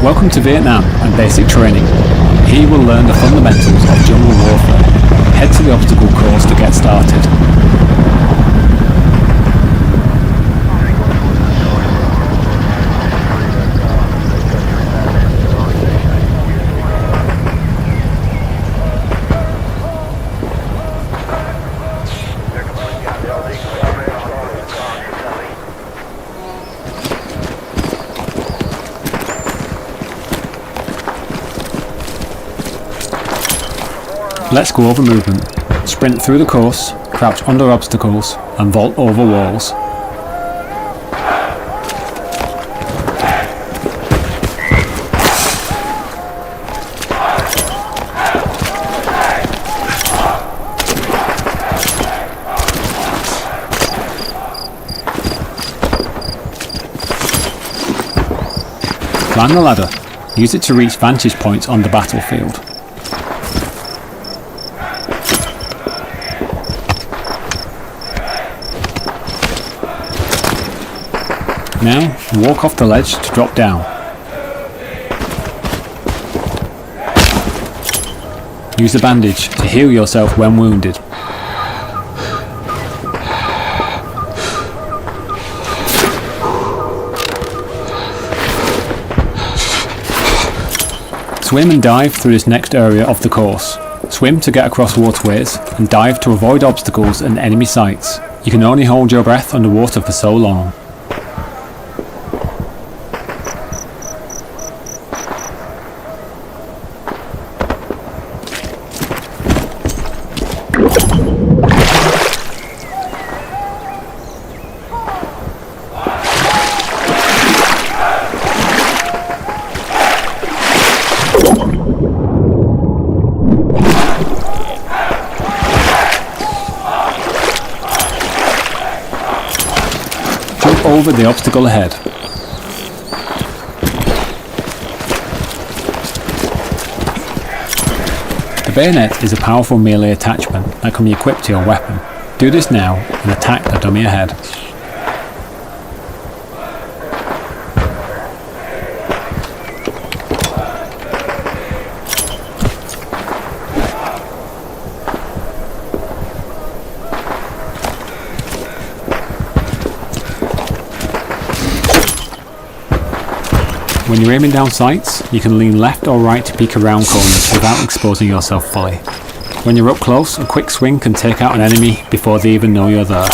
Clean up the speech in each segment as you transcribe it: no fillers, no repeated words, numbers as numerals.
Welcome to Vietnam and Basic Training. Here you will learn the fundamentals of jungle warfare. Head to the obstacle course to get started. Let's go over movement. Sprint through the course, crouch under obstacles, and vault over walls. Climb the ladder. Use it to reach vantage points on the battlefield. Now, walk off the ledge to drop down. Use the bandage to heal yourself when wounded. Swim and dive through this next area of the course. Swim to get across waterways and dive to avoid obstacles and enemy sights. You can only hold your breath underwater for so long. Jump over the obstacle ahead. The bayonet is a powerful melee attachment that can be equipped to your weapon. Do this now and attack the dummy ahead. When you're aiming down sights, you can lean left or right to peek around corners without exposing yourself fully. When you're up close, a quick swing can take out an enemy before they even know you're there.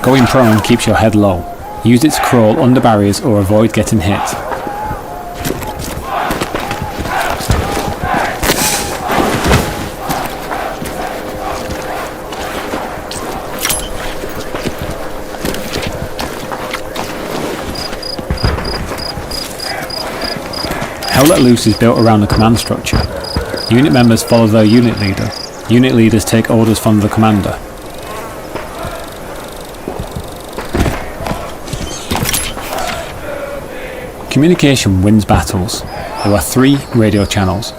Going prone keeps your head low. Use it to crawl under barriers or avoid getting hit. Hell Let Loose is built around a command structure. Unit members follow their unit leader. Unit leaders take orders from the commander. Communication wins battles. There are 3 radio channels.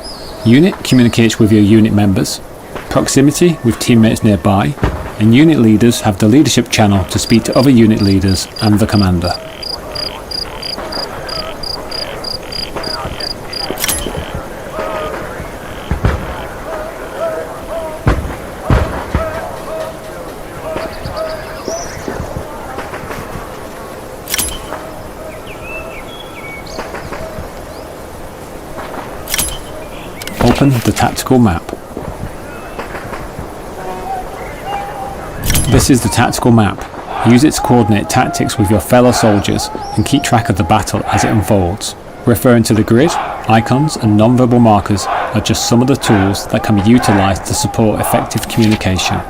Unit communicates with your unit members, proximity with teammates nearby, and unit leaders have the leadership channel to speak to other unit leaders and the commander. Open the tactical map. This is the tactical map. Use it to coordinate tactics with your fellow soldiers and keep track of the battle as it unfolds. Referring to the grid, icons and non-verbal markers are just some of the tools that can be utilised to support effective communication.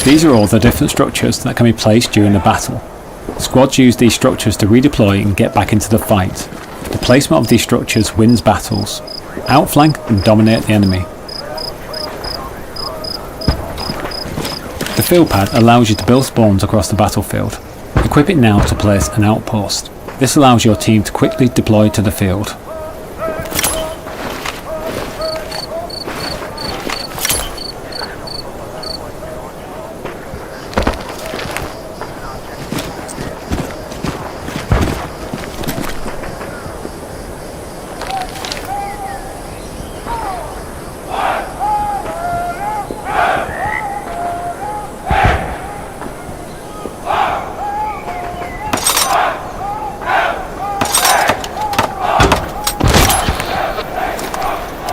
These are all the different structures that can be placed during the battle. Squads use these structures to redeploy and get back into the fight. The placement of these structures wins battles. Outflank and dominate the enemy. The field pad allows you to build spawns across the battlefield. Equip it now to place an outpost. This allows your team to quickly deploy to the field.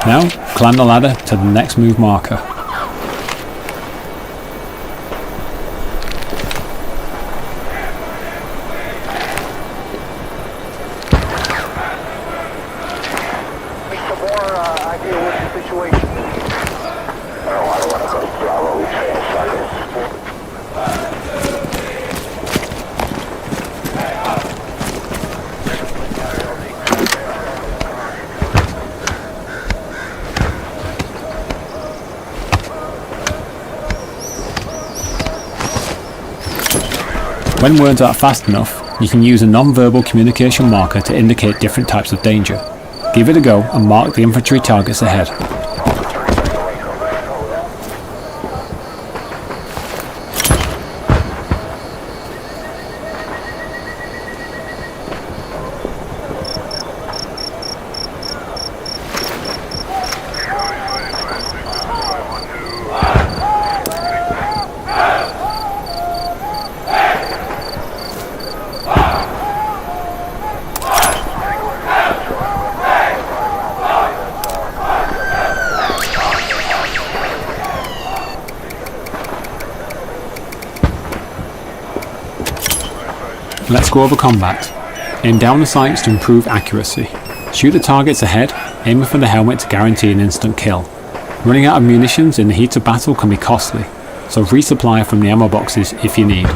Now, climb the ladder to the next move marker. When words aren't fast enough, you can use a non-verbal communication marker to indicate different types of danger. Give it a go and mark the infantry targets ahead. Let's go over combat. Aim down the sights to improve accuracy. Shoot the targets ahead, aiming for the helmet to guarantee an instant kill. Running out of munitions in the heat of battle can be costly, so resupply from the ammo boxes if you need.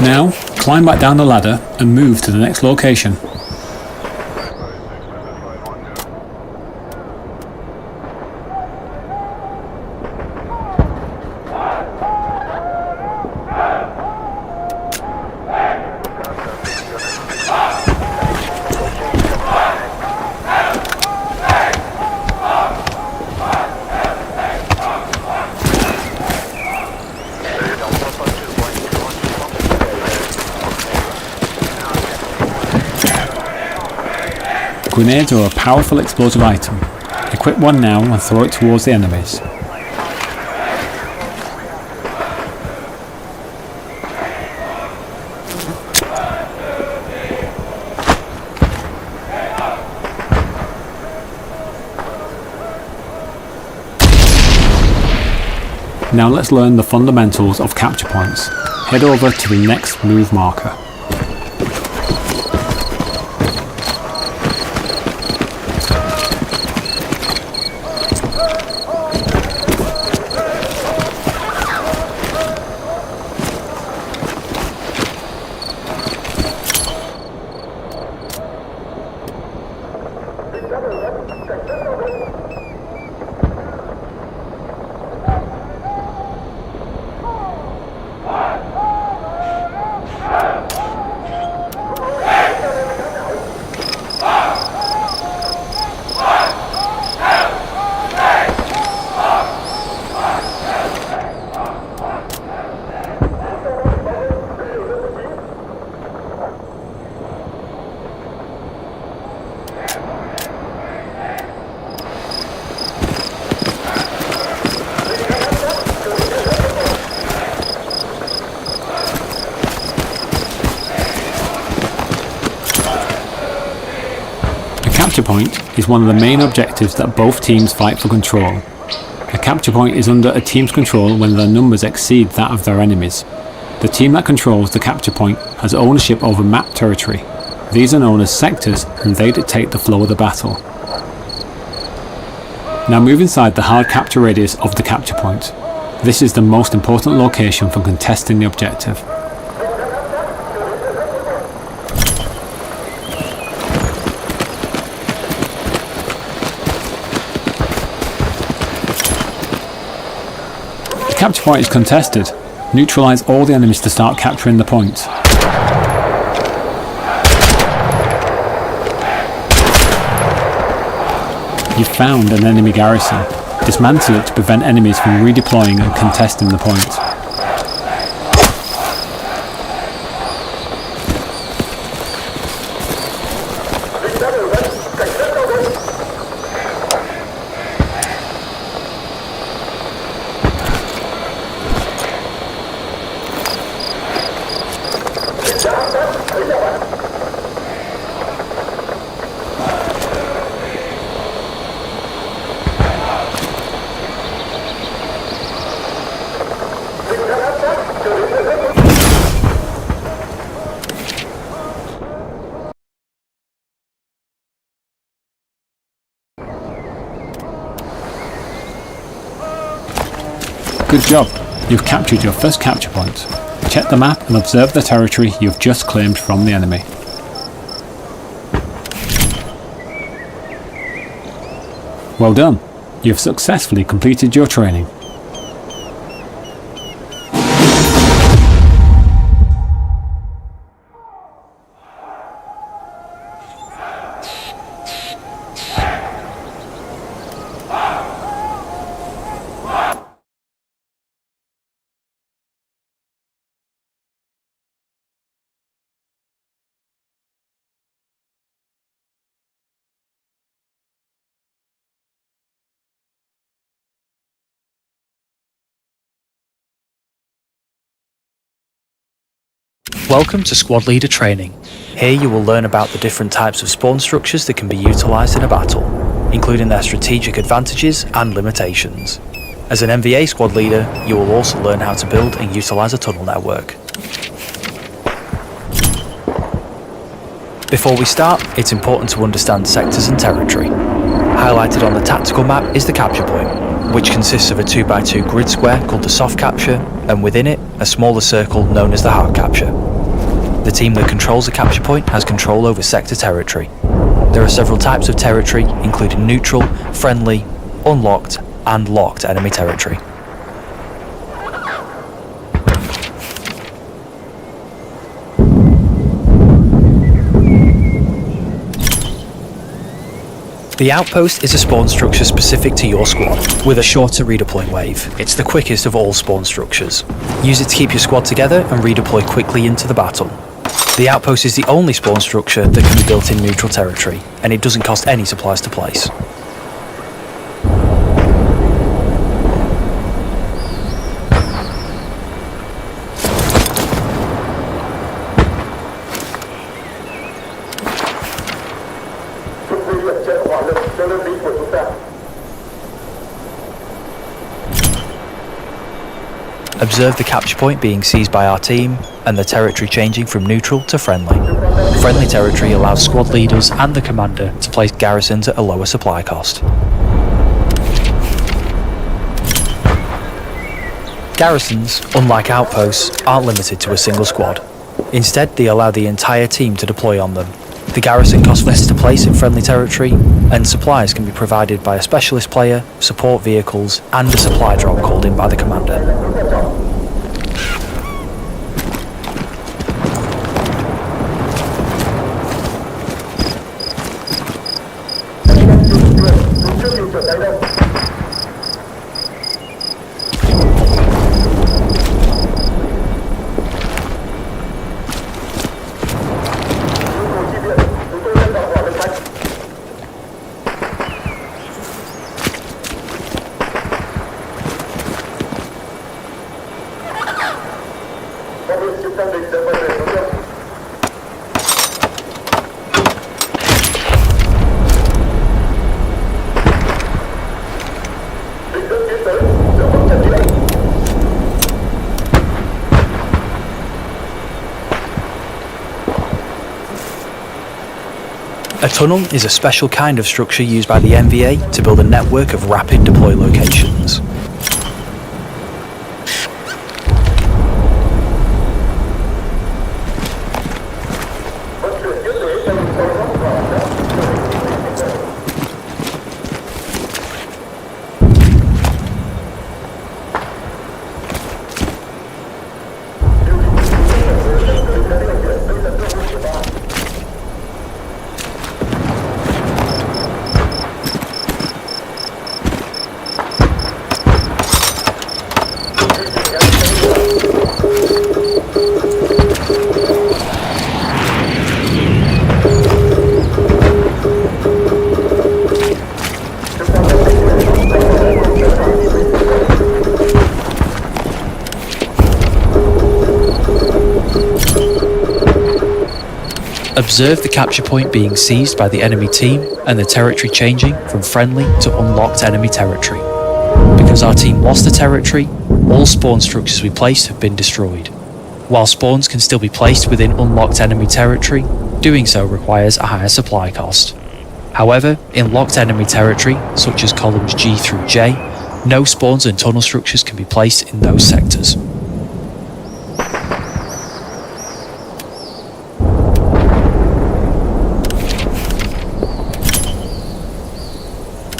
Now, climb back down the ladder and move to the next location. Grenades are a powerful explosive item. Equip one now and throw it towards the enemies. Now let's learn the fundamentals of capture points. Head over to the next move marker. A capture point is one of the main objectives that both teams fight for control. A capture point is under a team's control when their numbers exceed that of their enemies. The team that controls the capture point has ownership over map territory. These are known as sectors, and they dictate the flow of the battle. Now move inside the hard capture radius of the capture point. This is the most important location for contesting the objective. The capture point is contested. Neutralise all the enemies to start capturing the point. You've found an enemy garrison. Dismantle it to prevent enemies from redeploying and contesting the point. Good job, you've captured your first capture point. Check the map and observe the territory you've just claimed from the enemy. Well done, you've successfully completed your training. Welcome to Squad Leader Training. Here you will learn about the different types of spawn structures that can be utilised in a battle, including their strategic advantages and limitations. As an MVA Squad Leader, you will also learn how to build and utilise a tunnel network. Before we start, it's important to understand sectors and territory. Highlighted on the tactical map is the capture point, which consists of a 2x2 grid square called the soft capture, and within it, a smaller circle known as the hard capture. The team that controls the capture point has control over sector territory. There are several types of territory, including neutral, friendly, unlocked, and locked enemy territory. The outpost is a spawn structure specific to your squad, with a shorter redeploy wave. It's the quickest of all spawn structures. Use it to keep your squad together and redeploy quickly into the battle. The outpost is the only spawn structure that can be built in neutral territory, and it doesn't cost any supplies to place. Observe the capture point being seized by our team, and the territory changing from neutral to friendly. Friendly territory allows squad leaders and the commander to place garrisons at a lower supply cost. Garrisons, unlike outposts, aren't limited to a single squad. Instead, they allow the entire team to deploy on them. The garrison costs less to place in friendly territory, and supplies can be provided by a specialist player, support vehicles, and a supply drop called in by the commander. A tunnel is a special kind of structure used by the NVA to build a network of rapid deploy locations. Observe the capture point being seized by the enemy team and the territory changing from friendly to unlocked enemy territory. Because our team lost the territory, all spawn structures we placed have been destroyed. While spawns can still be placed within unlocked enemy territory, doing so requires a higher supply cost. However, in locked enemy territory, such as columns G through J, no spawns and tunnel structures can be placed in those sectors.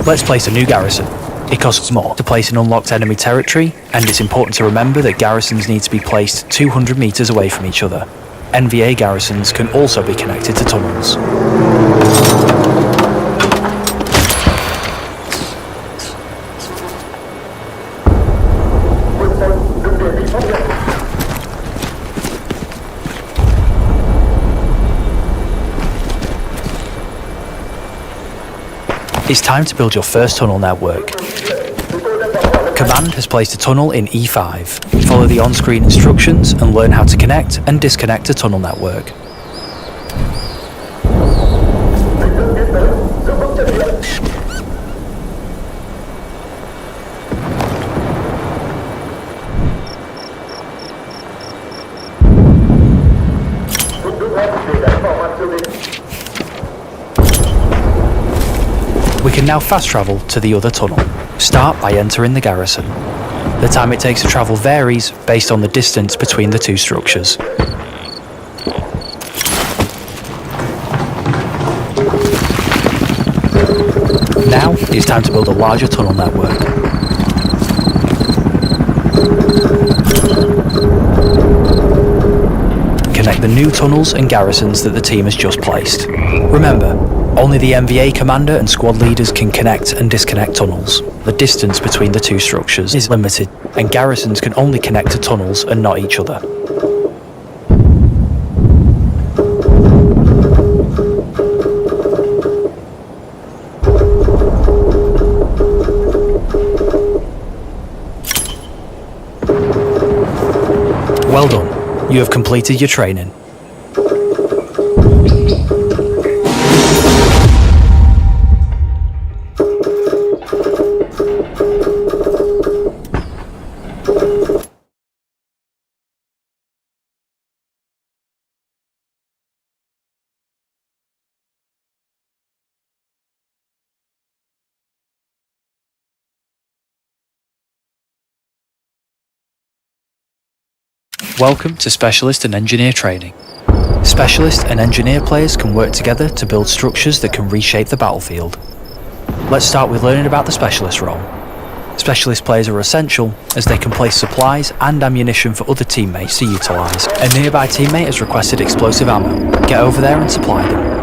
Let's place a new garrison. It costs more to place in unlocked enemy territory, and it's important to remember that garrisons need to be placed 200 meters away from each other. NVA garrisons can also be connected to tunnels. It's time to build your first tunnel network. Command has placed a tunnel in E5. Follow the on-screen instructions and learn how to connect and disconnect a tunnel network. We can now fast travel to the other tunnel. Start by entering the garrison. The time it takes to travel varies based on the distance between the two structures. Now it's time to build a larger tunnel network. Connect the new tunnels and garrisons that the team has just placed. Remember, only the NVA commander and squad leaders can connect and disconnect tunnels. The distance between the two structures is limited, and garrisons can only connect to tunnels and not each other. Well done, you have completed your training. Welcome to Specialist and Engineer Training. Specialist and Engineer players can work together to build structures that can reshape the battlefield. Let's start with learning about the Specialist role. Specialist players are essential as they can place supplies and ammunition for other teammates to utilise. A nearby teammate has requested explosive ammo. Get over there and supply them.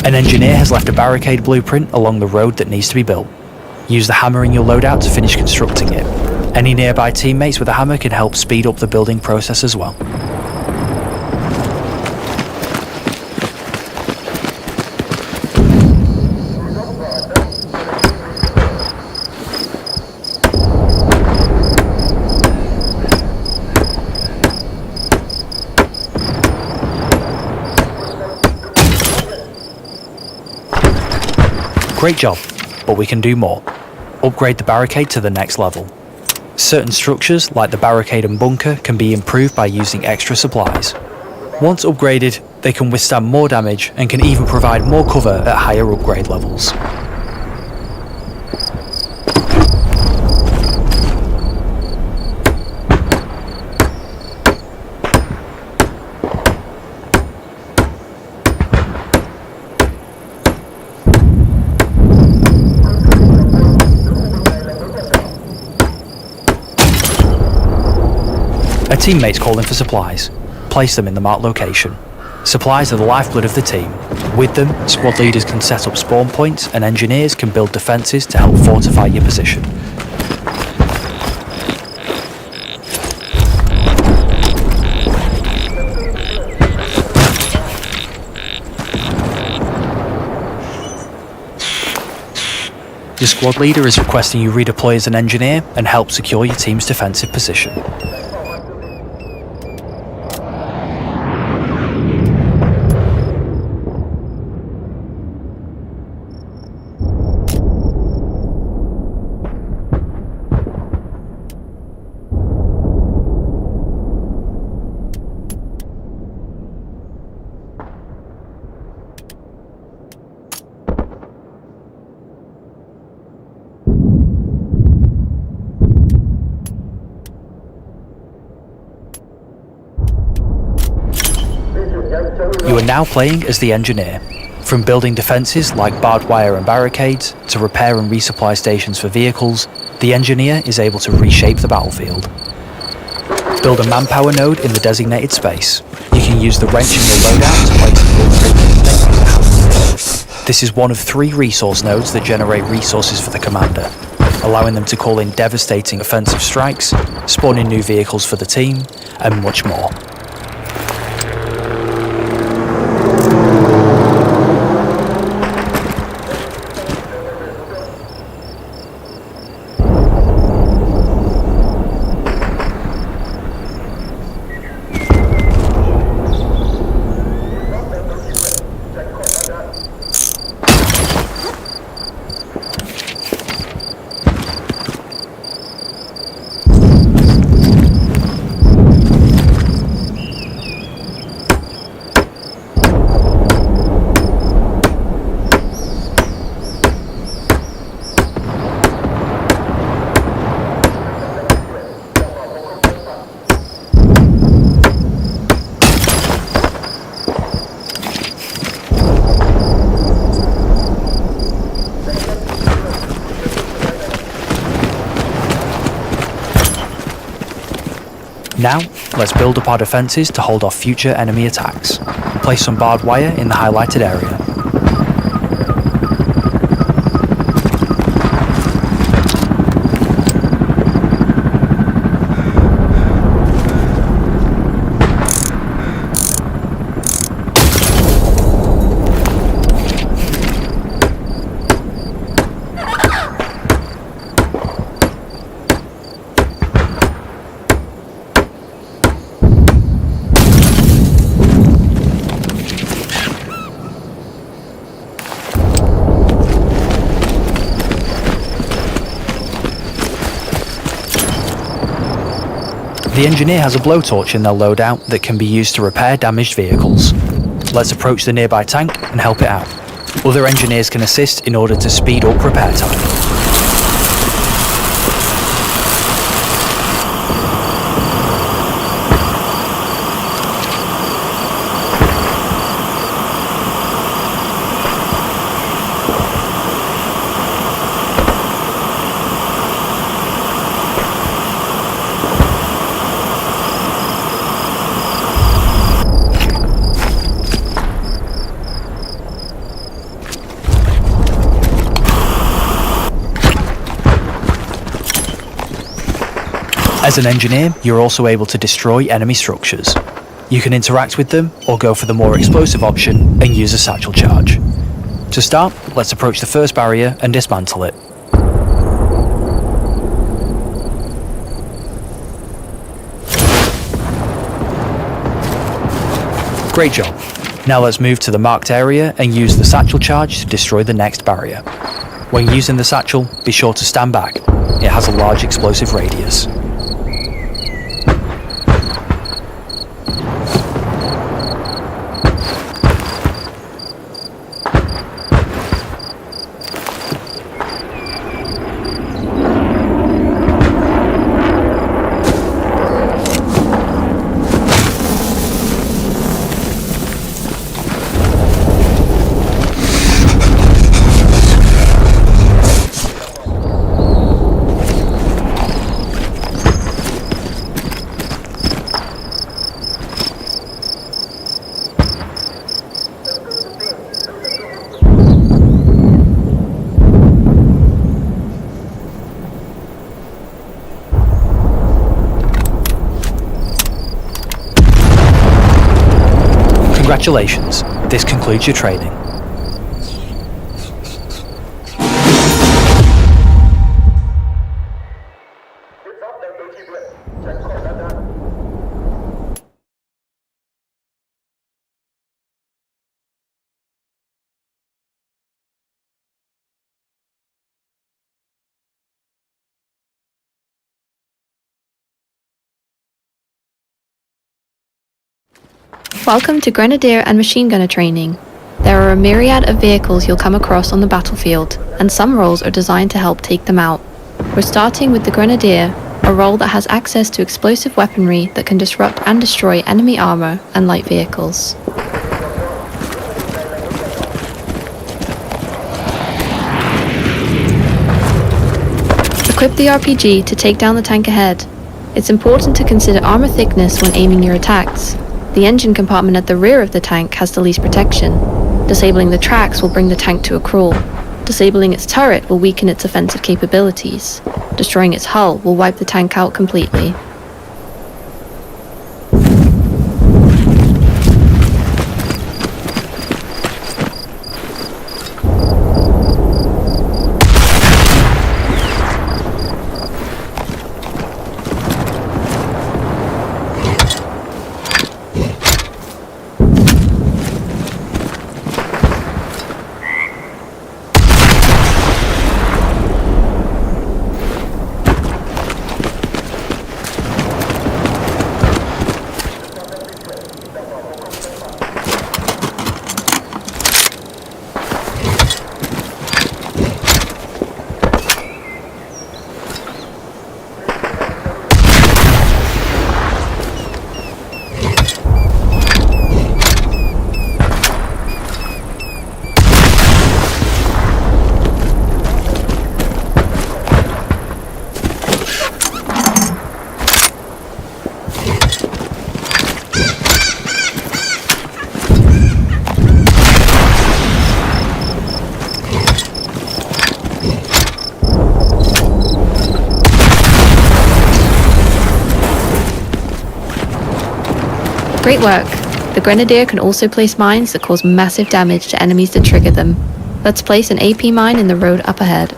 An engineer has left a barricade blueprint along the road that needs to be built. Use the hammer in your loadout to finish constructing it. Any nearby teammates with a hammer can help speed up the building process as well. Great job, but we can do more. Upgrade the barricade to the next level. Certain structures, like the barricade and bunker, can be improved by using extra supplies. Once upgraded, they can withstand more damage and can even provide more cover at higher upgrade levels. A teammate's calling for supplies. Place them in the marked location. Supplies are the lifeblood of the team. With them, squad leaders can set up spawn points and engineers can build defences to help fortify your position. Your squad leader is requesting you redeploy as an engineer and help secure your team's defensive position. You are now playing as the engineer. From building defences like barbed wire and barricades, to repair and resupply stations for vehicles, the engineer is able to reshape the battlefield. Build a manpower node in the designated space. You can use the wrench in your loadout to place the blueprint. This is one of 3 resource nodes that generate resources for the commander, allowing them to call in devastating offensive strikes, spawn in new vehicles for the team, and much more. Now, let's build up our defences to hold off future enemy attacks. Place some barbed wire in the highlighted area. The engineer has a blowtorch in their loadout that can be used to repair damaged vehicles. Let's approach the nearby tank and help it out. Other engineers can assist in order to speed up repair time. As an engineer, you're also able to destroy enemy structures. You can interact with them or go for the more explosive option and use a satchel charge. To start, let's approach the first barrier and dismantle it. Great job, Now let's move to the marked area and use the satchel charge to destroy the next barrier. When using the satchel, be sure to stand back. It has a large explosive radius. Congratulations, this concludes your training. Welcome to Grenadier and Machine Gunner training. There are a myriad of vehicles you'll come across on the battlefield, and some roles are designed to help take them out. We're starting with the Grenadier, a role that has access to explosive weaponry that can disrupt and destroy enemy armor and light vehicles. Equip the RPG to take down the tank ahead. It's important to consider armor thickness when aiming your attacks. The engine compartment at the rear of the tank has the least protection. Disabling the tracks will bring the tank to a crawl. Disabling its turret will weaken its offensive capabilities. Destroying its hull will wipe the tank out completely. Great work! The Grenadier can also place mines that cause massive damage to enemies that trigger them. Let's place an AP mine in the road up ahead.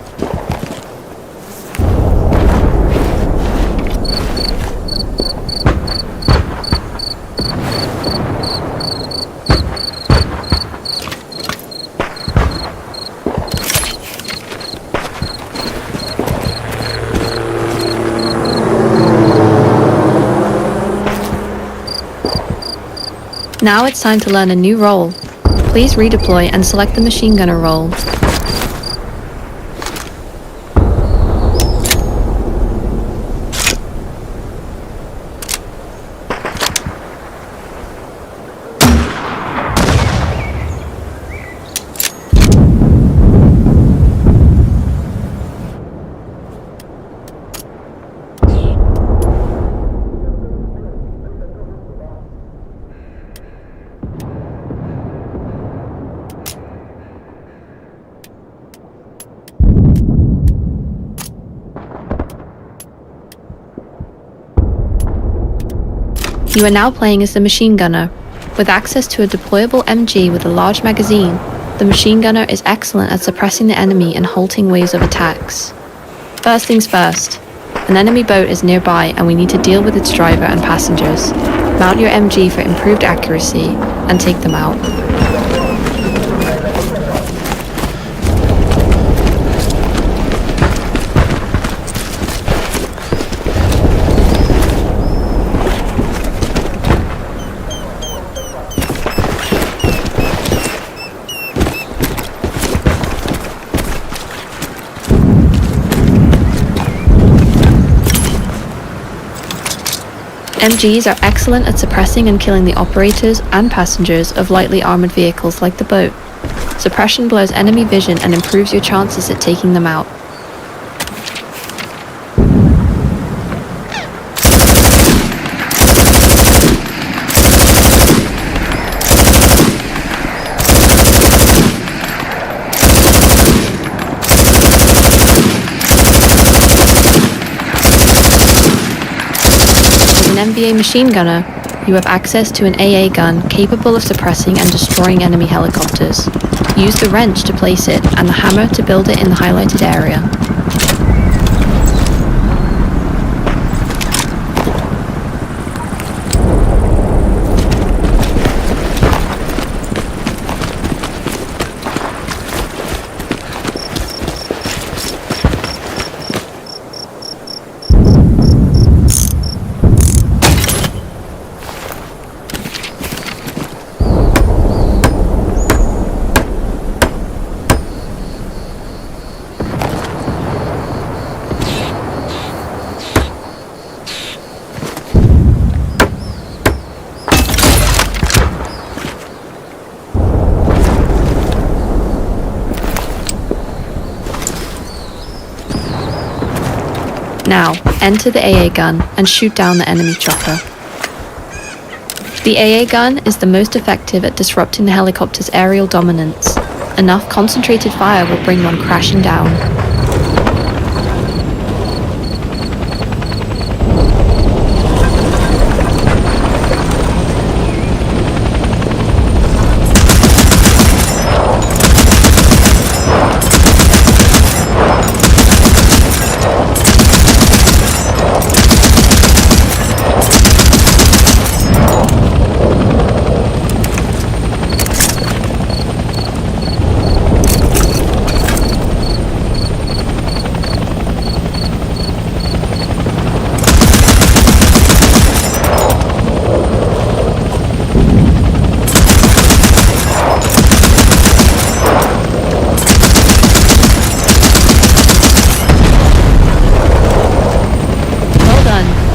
Now it's time to learn a new role. Please redeploy and select the machine gunner role. You are now playing as the machine gunner. With access to a deployable MG with a large magazine, the machine gunner is excellent at suppressing the enemy and halting waves of attacks. First things first, an enemy boat is nearby and we need to deal with its driver and passengers. Mount your MG for improved accuracy and take them out. MGs are excellent at suppressing and killing the operators and passengers of lightly armoured vehicles like the boat. Suppression blurs enemy vision and improves your chances at taking them out. An MBA machine gunner, you have access to an AA gun capable of suppressing and destroying enemy helicopters. Use the wrench to place it and the hammer to build it in the highlighted area. Now, enter the AA gun and shoot down the enemy chopper. The AA gun is the most effective at disrupting the helicopter's aerial dominance. Enough concentrated fire will bring one crashing down.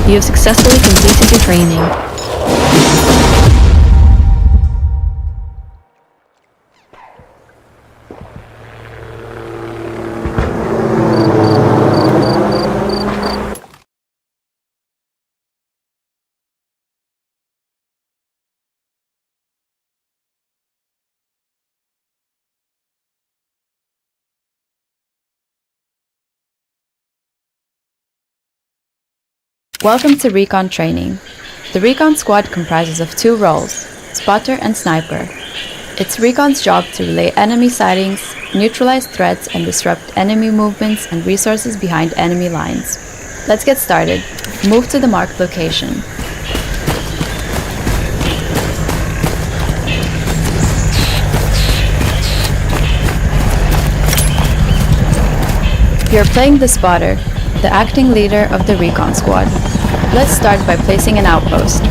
You have successfully completed your training. Welcome to Recon Training. The Recon Squad comprises of two roles, spotter and sniper. It's Recon's job to relay enemy sightings, neutralize threats, and disrupt enemy movements and resources behind enemy lines. Let's get started. Move to the marked location. You're playing the spotter, the acting leader of the Recon Squad. Let's start by placing an outpost.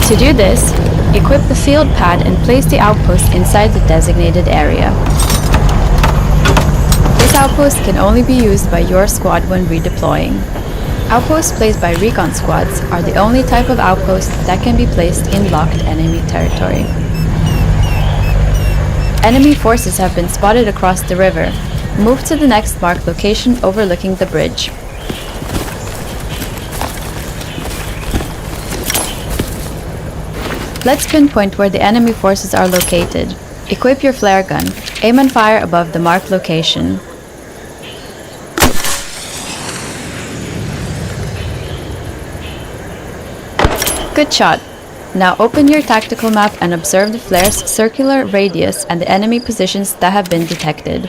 To do this, equip the field pad and place the outpost inside the designated area. This outpost can only be used by your squad when redeploying. Outposts placed by Recon Squads are the only type of outpost that can be placed in locked enemy territory. Enemy forces have been spotted across the river. Move to the next marked location overlooking the bridge. Let's pinpoint where the enemy forces are located. Equip your flare gun. Aim and fire above the marked location. Good shot. Now open your tactical map and observe the flare's circular radius and the enemy positions that have been detected.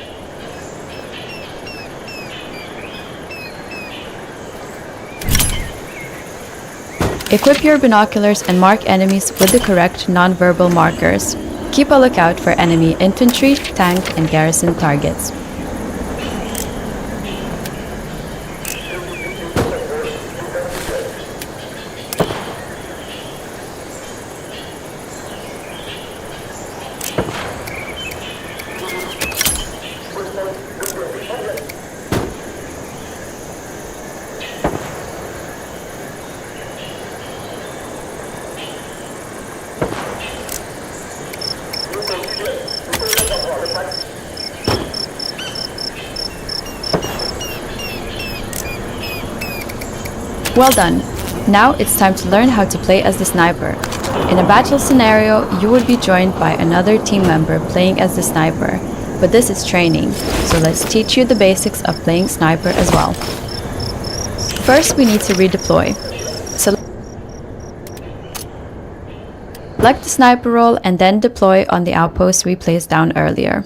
Equip your binoculars and mark enemies with the correct non-verbal markers. Keep a lookout for enemy infantry, tank, and garrison targets. Well done! Now it's time to learn how to play as the sniper. In a battle scenario, you would be joined by another team member playing as the sniper, but this is training, so let's teach you the basics of playing sniper as well. First, we need to redeploy. Select the sniper role and then deploy on the outpost we placed down earlier.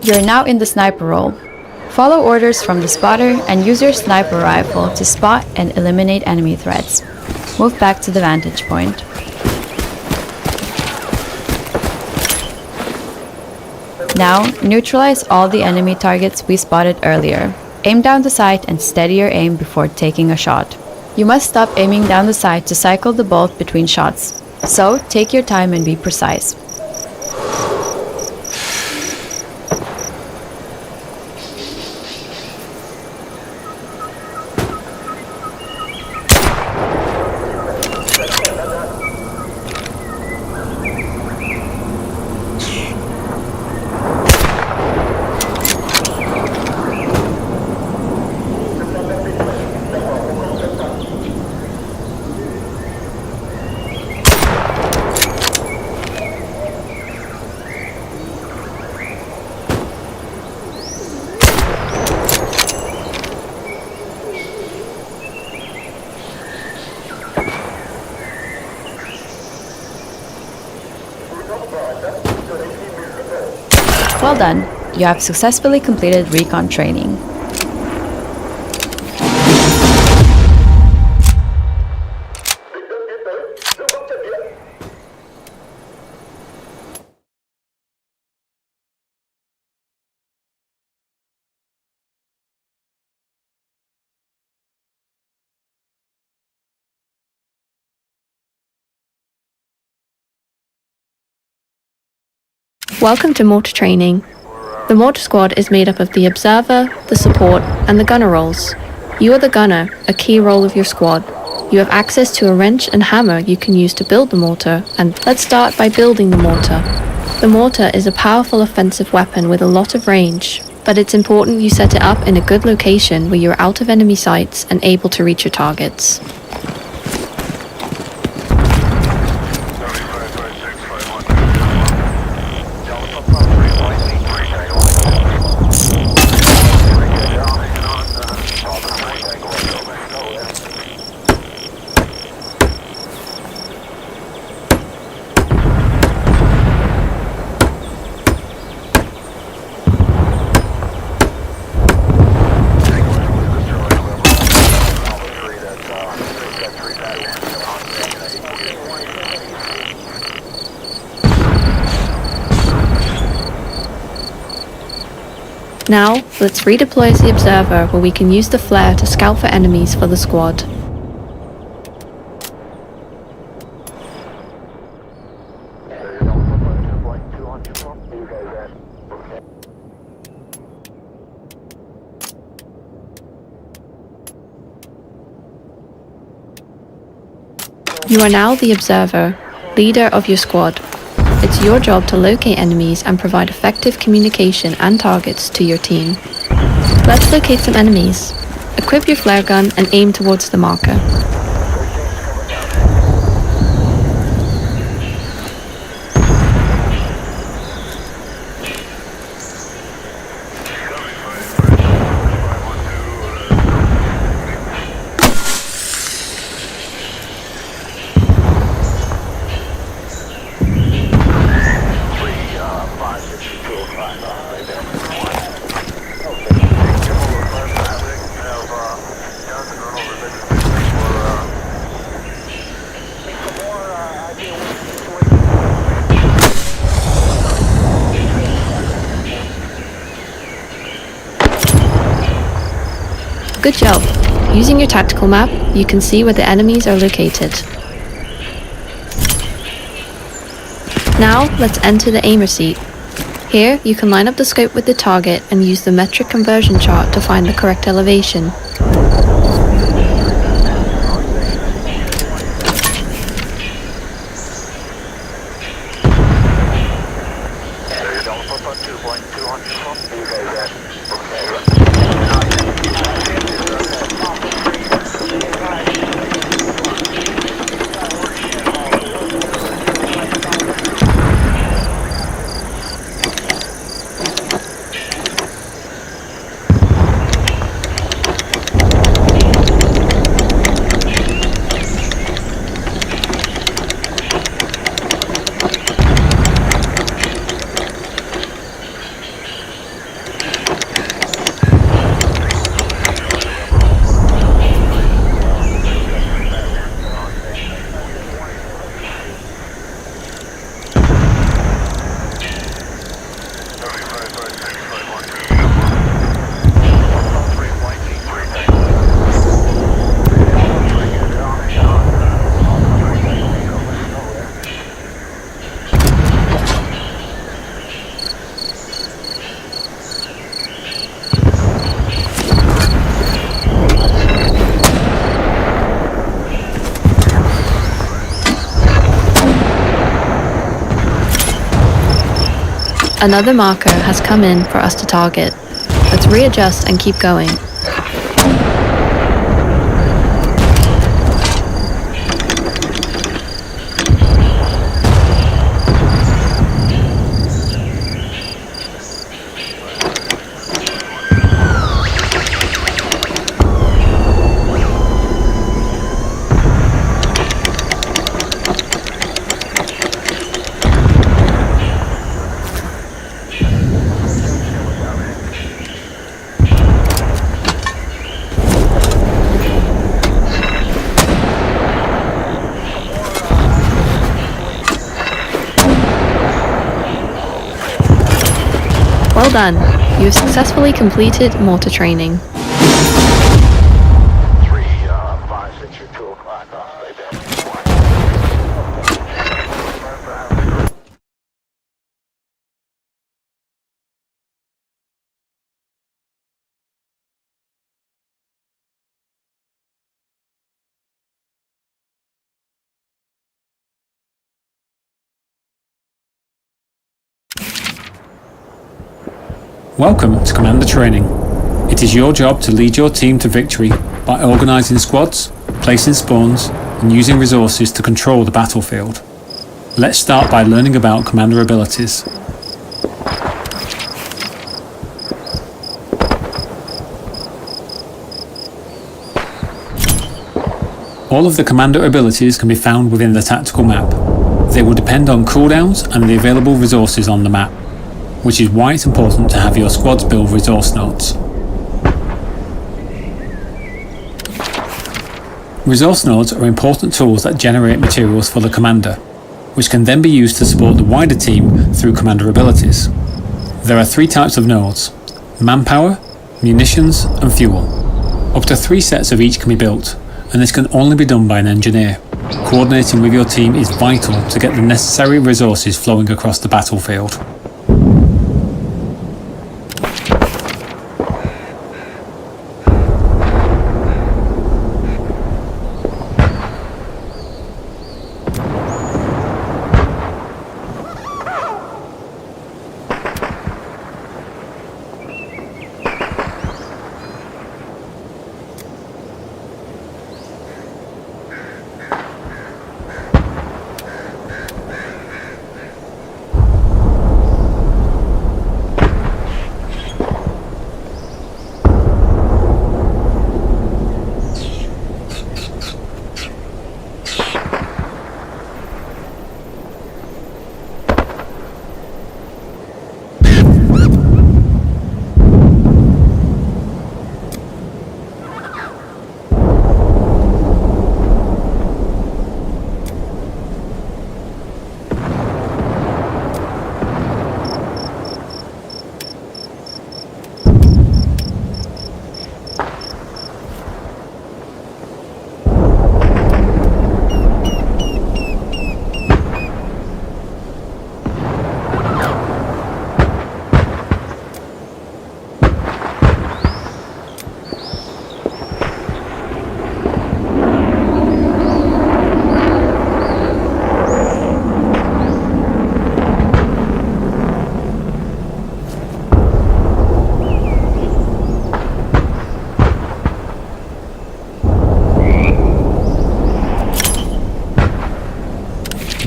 You're now in the sniper role. Follow orders from the spotter and use your sniper rifle to spot and eliminate enemy threats. Move back to the vantage point. Now, neutralize all the enemy targets we spotted earlier. Aim down the sight and steady your aim before taking a shot. You must stop aiming down the sight to cycle the bolt between shots. So, take your time and be precise. Well done! You have successfully completed recon training. Welcome to mortar training. The mortar squad is made up of the observer, the support, and the gunner roles. You are the gunner, a key role of your squad. You have access to a wrench and hammer you can use to build the mortar, and let's start by building the mortar. The mortar is a powerful offensive weapon with a lot of range, but it's important you set it up in a good location where you're out of enemy sights and able to reach your targets. Now, let's redeploy as the observer where we can use the flare to scout for enemies for the squad. You are now the observer, leader of your squad. It's your job to locate enemies and provide effective communication and targets to your team. Let's locate some enemies. Equip your flare gun and aim towards the marker. Good job. Using your tactical map, you can see where the enemies are located. Now, let's enter the aimer seat. Here, you can line up the scope with the target and use the metric conversion chart to find the correct elevation. Another marker has come in for us to target. Let's readjust and keep going. Well done! You have successfully completed mortar training. 3, 5, 6, 2 o'clock off. Welcome to Commander Training. It is your job to lead your team to victory by organising squads, placing spawns, and using resources to control the battlefield. Let's start by learning about Commander abilities. All of the Commander abilities can be found within the tactical map. They will depend on cooldowns and the available resources on the map, which is why it's important to have your squads build resource nodes. Resource nodes are important tools that generate materials for the commander, which can then be used to support the wider team through commander abilities. There are 3 types of nodes: manpower, munitions, and fuel. Up to 3 sets of each can be built, and this can only be done by an engineer. Coordinating with your team is vital to get the necessary resources flowing across the battlefield.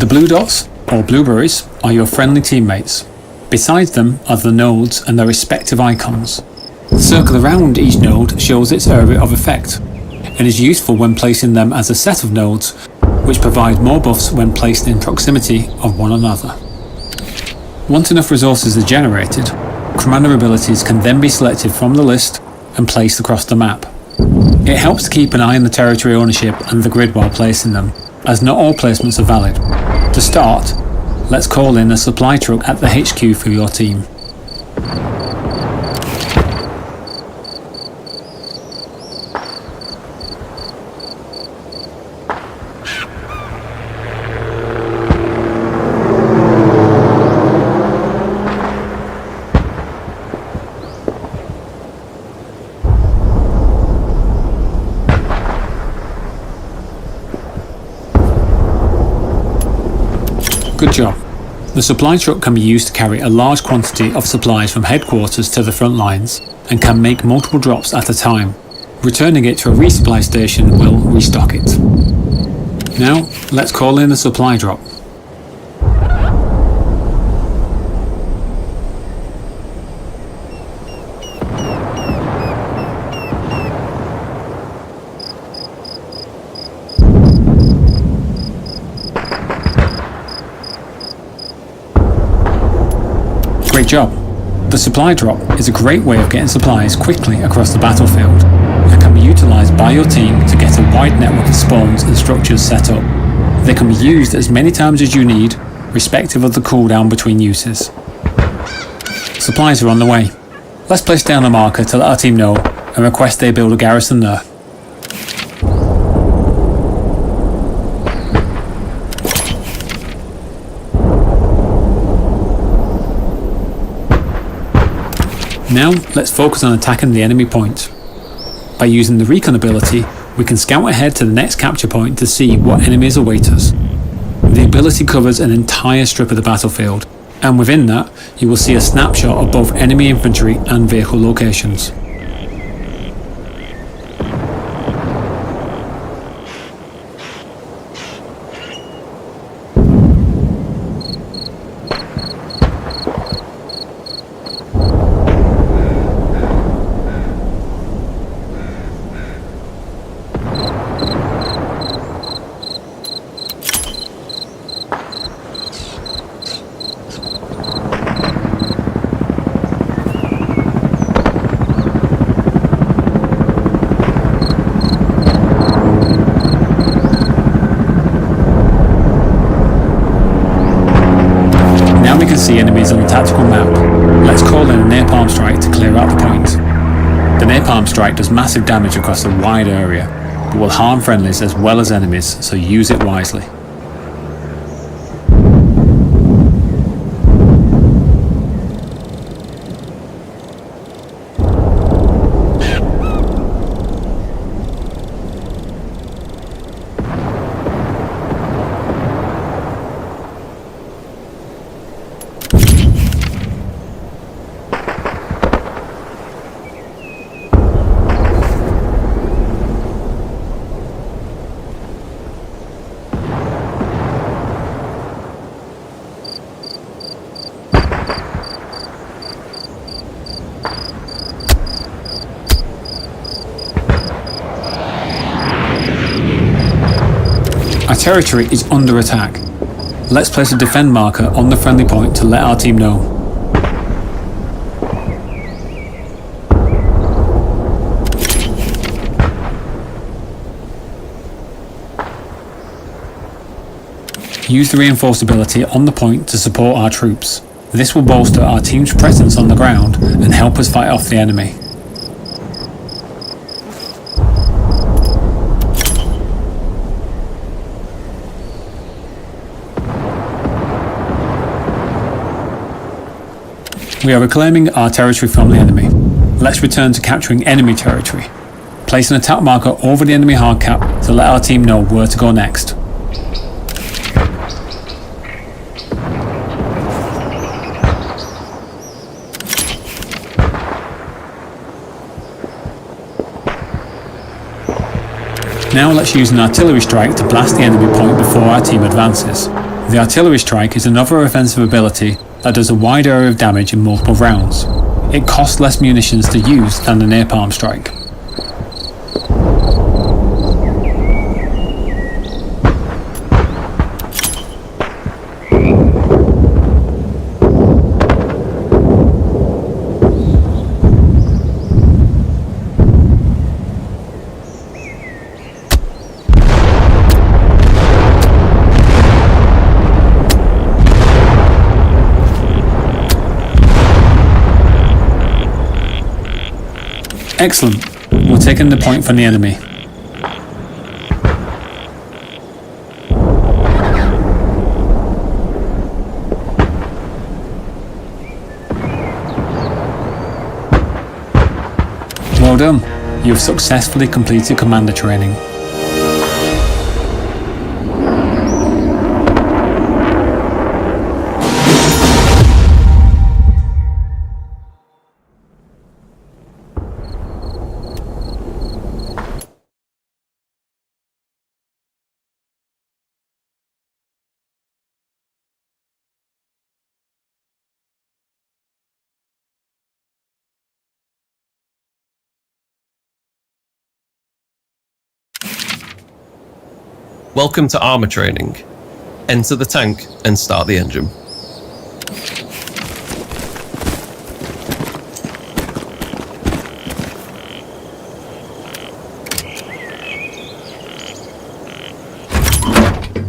The blue dots, or blueberries, are your friendly teammates. Beside them are the nodes and their respective icons. The circle around each node shows its area of effect, and is useful when placing them as a set of nodes, which provide more buffs when placed in proximity of one another. Once enough resources are generated, commander abilities can then be selected from the list and placed across the map. It helps to keep an eye on the territory ownership and the grid while placing them, as not all placements are valid. To start, let's call in a supply truck at the HQ for your team. Good job. The supply truck can be used to carry a large quantity of supplies from headquarters to the front lines, and can make multiple drops at a time. Returning it to a resupply station will restock it. Now, let's call in the supply drop. Great job. The supply drop is a great way of getting supplies quickly across the battlefield, and can be utilised by your team to get a wide network of spawns and structures set up. They can be used as many times as you need, respective of the cooldown between uses. Supplies are on the way. Let's place down a marker to let our team know and request they build a garrison there. Now, let's focus on attacking the enemy point. By using the recon ability, we can scout ahead to the next capture point to see what enemies await us. The ability covers an entire strip of the battlefield, and within that, you will see a snapshot of both enemy infantry and vehicle locations. Now we can see enemies on the tactical map. Let's call in a napalm strike to clear out the point. The napalm strike does massive damage across a wide area, but will harm friendlies as well as enemies, so use it wisely. Our territory is under attack. Let's place a defend marker on the friendly point to let our team know. Use the reinforced ability on the point to support our troops. This will bolster our team's presence on the ground and help us fight off the enemy. We are reclaiming our territory from the enemy. Let's return to capturing enemy territory. Place an attack marker over the enemy hardcap to let our team know where to go next. Now let's use an artillery strike to blast the enemy point before our team advances. The artillery strike is another offensive ability that does a wide area of damage in multiple rounds. It costs less munitions to use than the napalm strike. Excellent. We're taking the point from the enemy. Well done. You've successfully completed commander training. Welcome to armor training. Enter the tank and start the engine.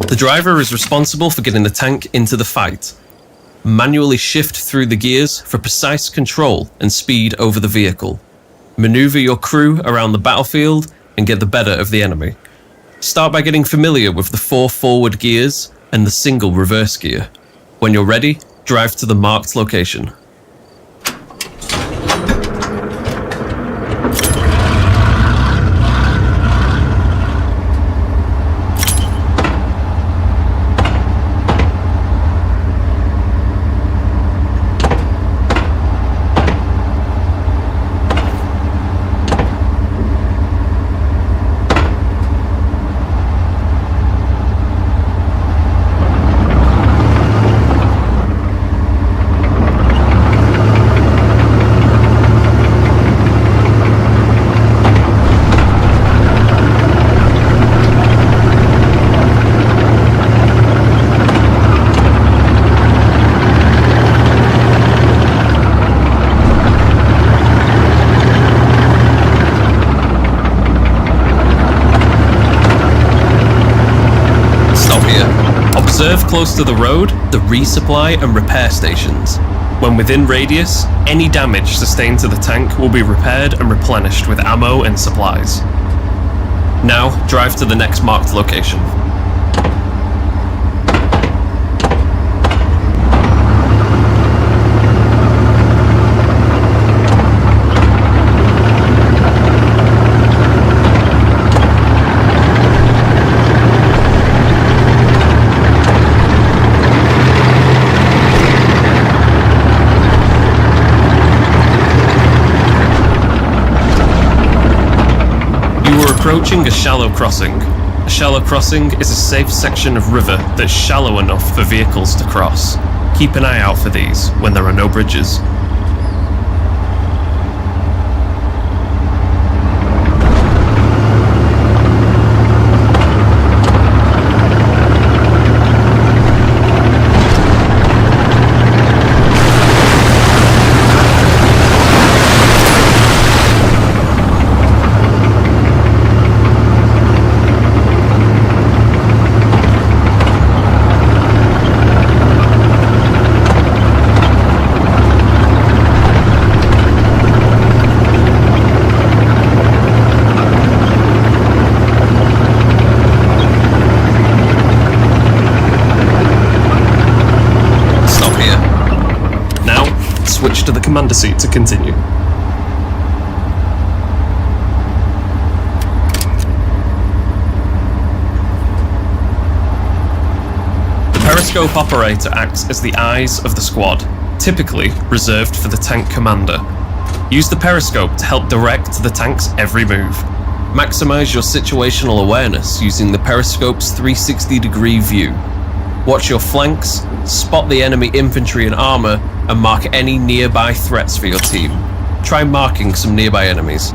The driver is responsible for getting the tank into the fight. Manually shift through the gears for precise control and speed over the vehicle. Maneuver your crew around the battlefield and get the better of the enemy. Start by getting familiar with the 4 forward gears and the single reverse gear. When you're ready, drive to the marked location. Observe close to the road, the resupply and repair stations. When within radius, any damage sustained to the tank will be repaired and replenished with ammo and supplies. Now, drive to the next marked location. Approaching a shallow crossing. A shallow crossing is a safe section of river that's shallow enough for vehicles to cross. Keep an eye out for these when there are no bridges. Switch to the commander seat to continue. The periscope operator acts as the eyes of the squad, typically reserved for the tank commander. Use the periscope to help direct the tank's every move. Maximize your situational awareness using the periscope's 360-degree view. Watch your flanks, spot the enemy infantry and armor, and mark any nearby threats for your team. Try marking some nearby enemies.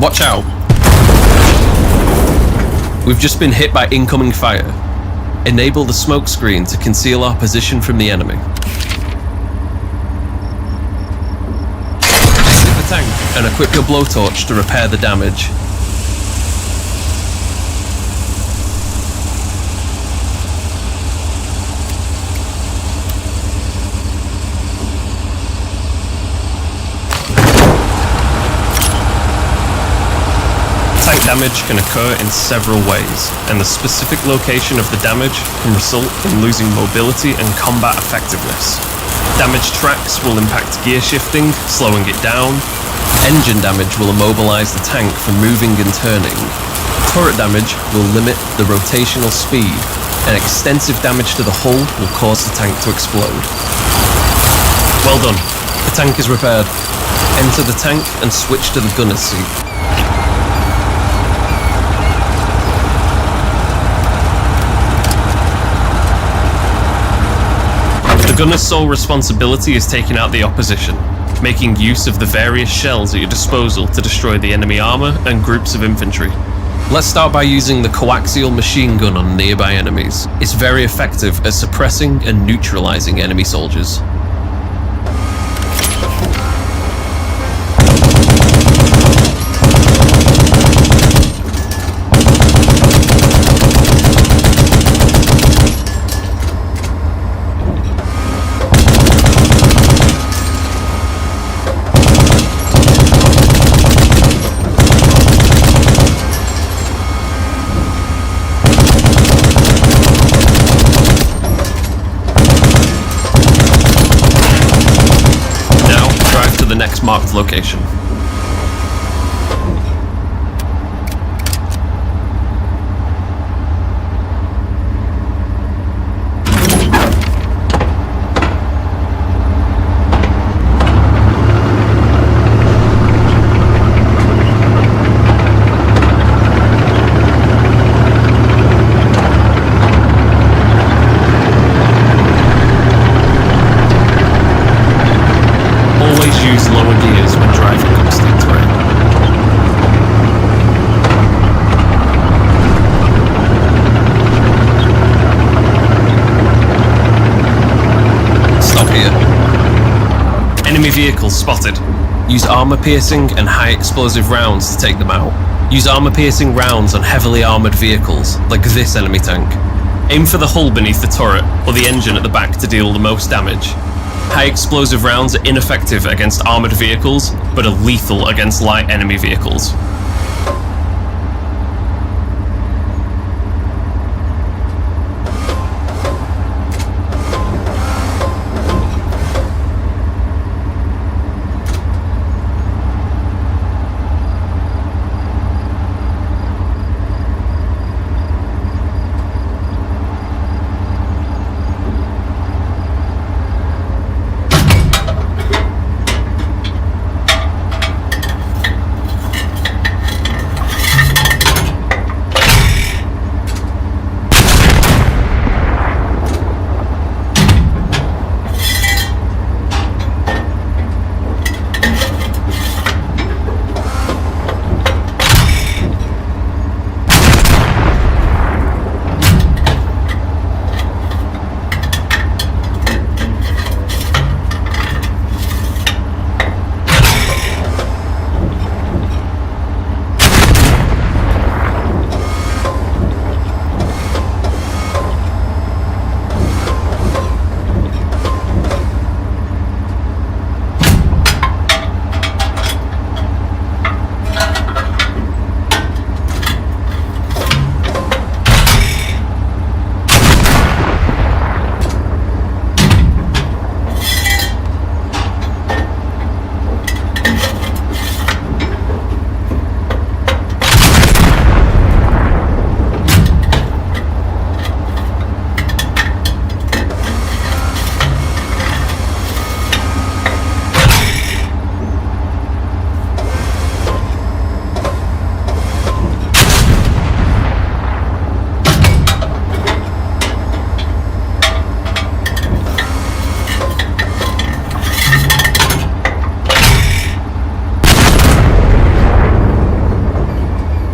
Watch out. We've just been hit by incoming fire. Enable the smoke screen to conceal our position from the enemy. Exit the tank and equip your blowtorch to repair the damage. Tank damage can occur in several ways, and the specific location of the damage can result in losing mobility and combat effectiveness. Damaged tracks will impact gear shifting, slowing it down. Engine damage will immobilize the tank from moving and turning. Turret damage will limit the rotational speed, and extensive damage to the hull will cause the tank to explode. Well done. The tank is repaired. Enter the tank and switch to the gunner's seat. The gunner's sole responsibility is taking out the opposition, making use of the various shells at your disposal to destroy the enemy armor and groups of infantry. Let's start by using the coaxial machine gun on nearby enemies. It's very effective at suppressing and neutralizing enemy soldiers. Marked location. Use lower gears when driving on steep terrain. Stop here. Enemy vehicles spotted. Use armor-piercing and high-explosive rounds to take them out. Use armor-piercing rounds on heavily armored vehicles, like this enemy tank. Aim for the hull beneath the turret, or the engine at the back to deal the most damage. High explosive rounds are ineffective against armoured vehicles, but are lethal against light enemy vehicles.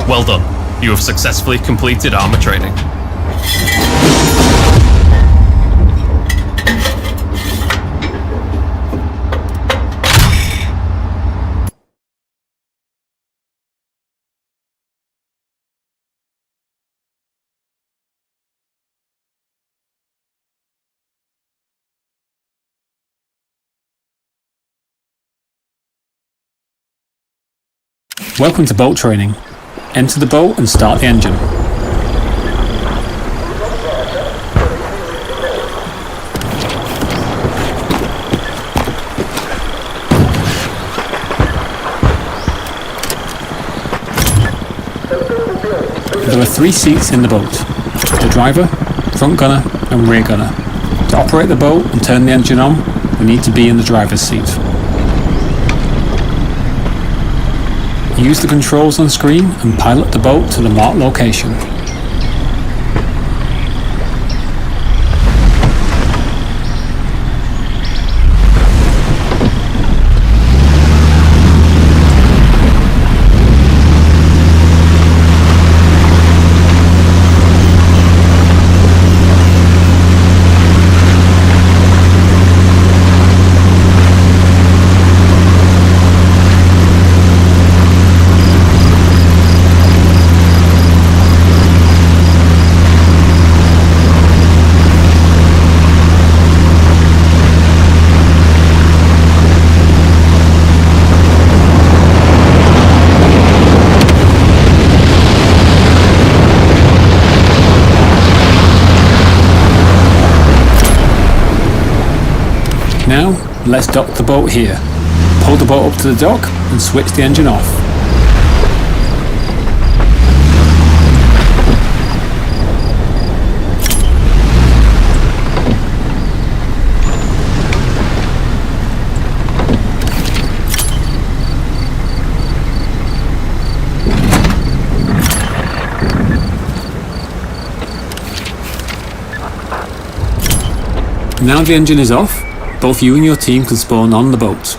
Well done. You have successfully completed armor training. Welcome to boat training. Enter the boat and start the engine. There are 3 seats in the boat: the driver, front gunner and rear gunner. To operate the boat and turn the engine on, we need to be in the driver's seat. Use the controls on screen and pilot the boat to the marked location. Now, let's dock the boat here. Pull the boat up to the dock and switch the engine off. Now the engine is off, both you and your team can spawn on the boat.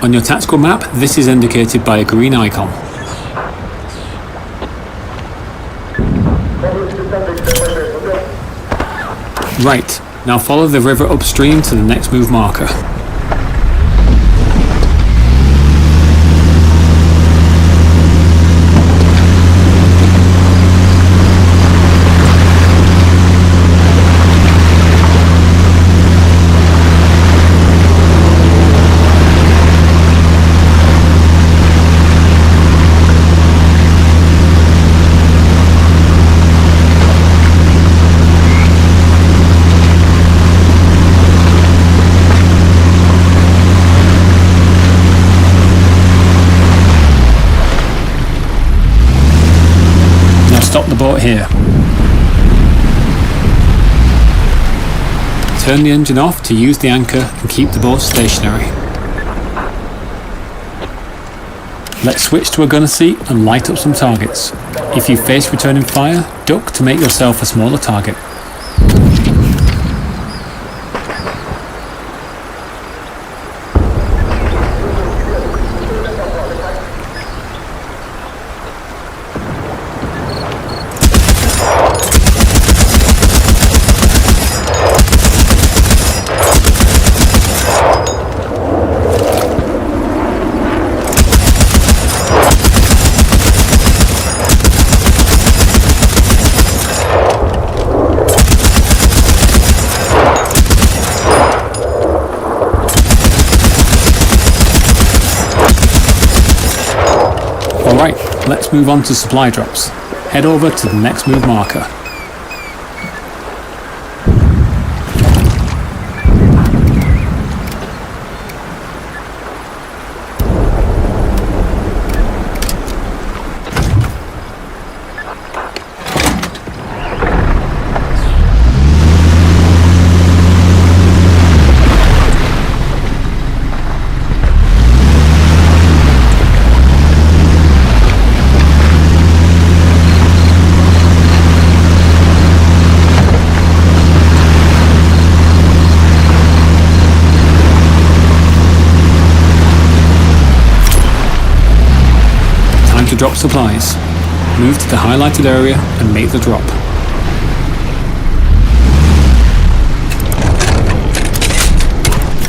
On your tactical map, this is indicated by a green icon. Right, now follow the river upstream to the next move marker. Stop the boat here. Turn the engine off to use the anchor and keep the boat stationary. Let's switch to a gunner seat and light up some targets. If you face returning fire, duck to make yourself a smaller target. Alright, let's move on to supply drops. Head over to the next move marker. To drop supplies. Move to the highlighted area and make the drop.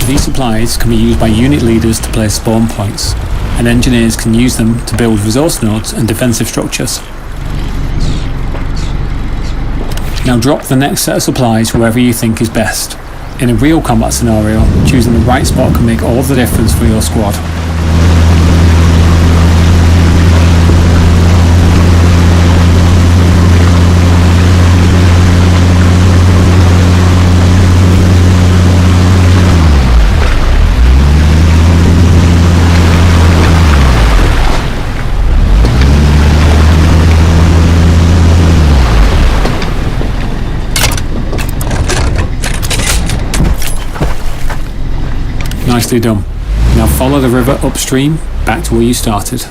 These supplies can be used by unit leaders to place spawn points, and engineers can use them to build resource nodes and defensive structures. Now drop the next set of supplies wherever you think is best. In a real combat scenario, choosing the right spot can make all the difference for your squad. Nicely done. Now follow the river upstream back to where you started.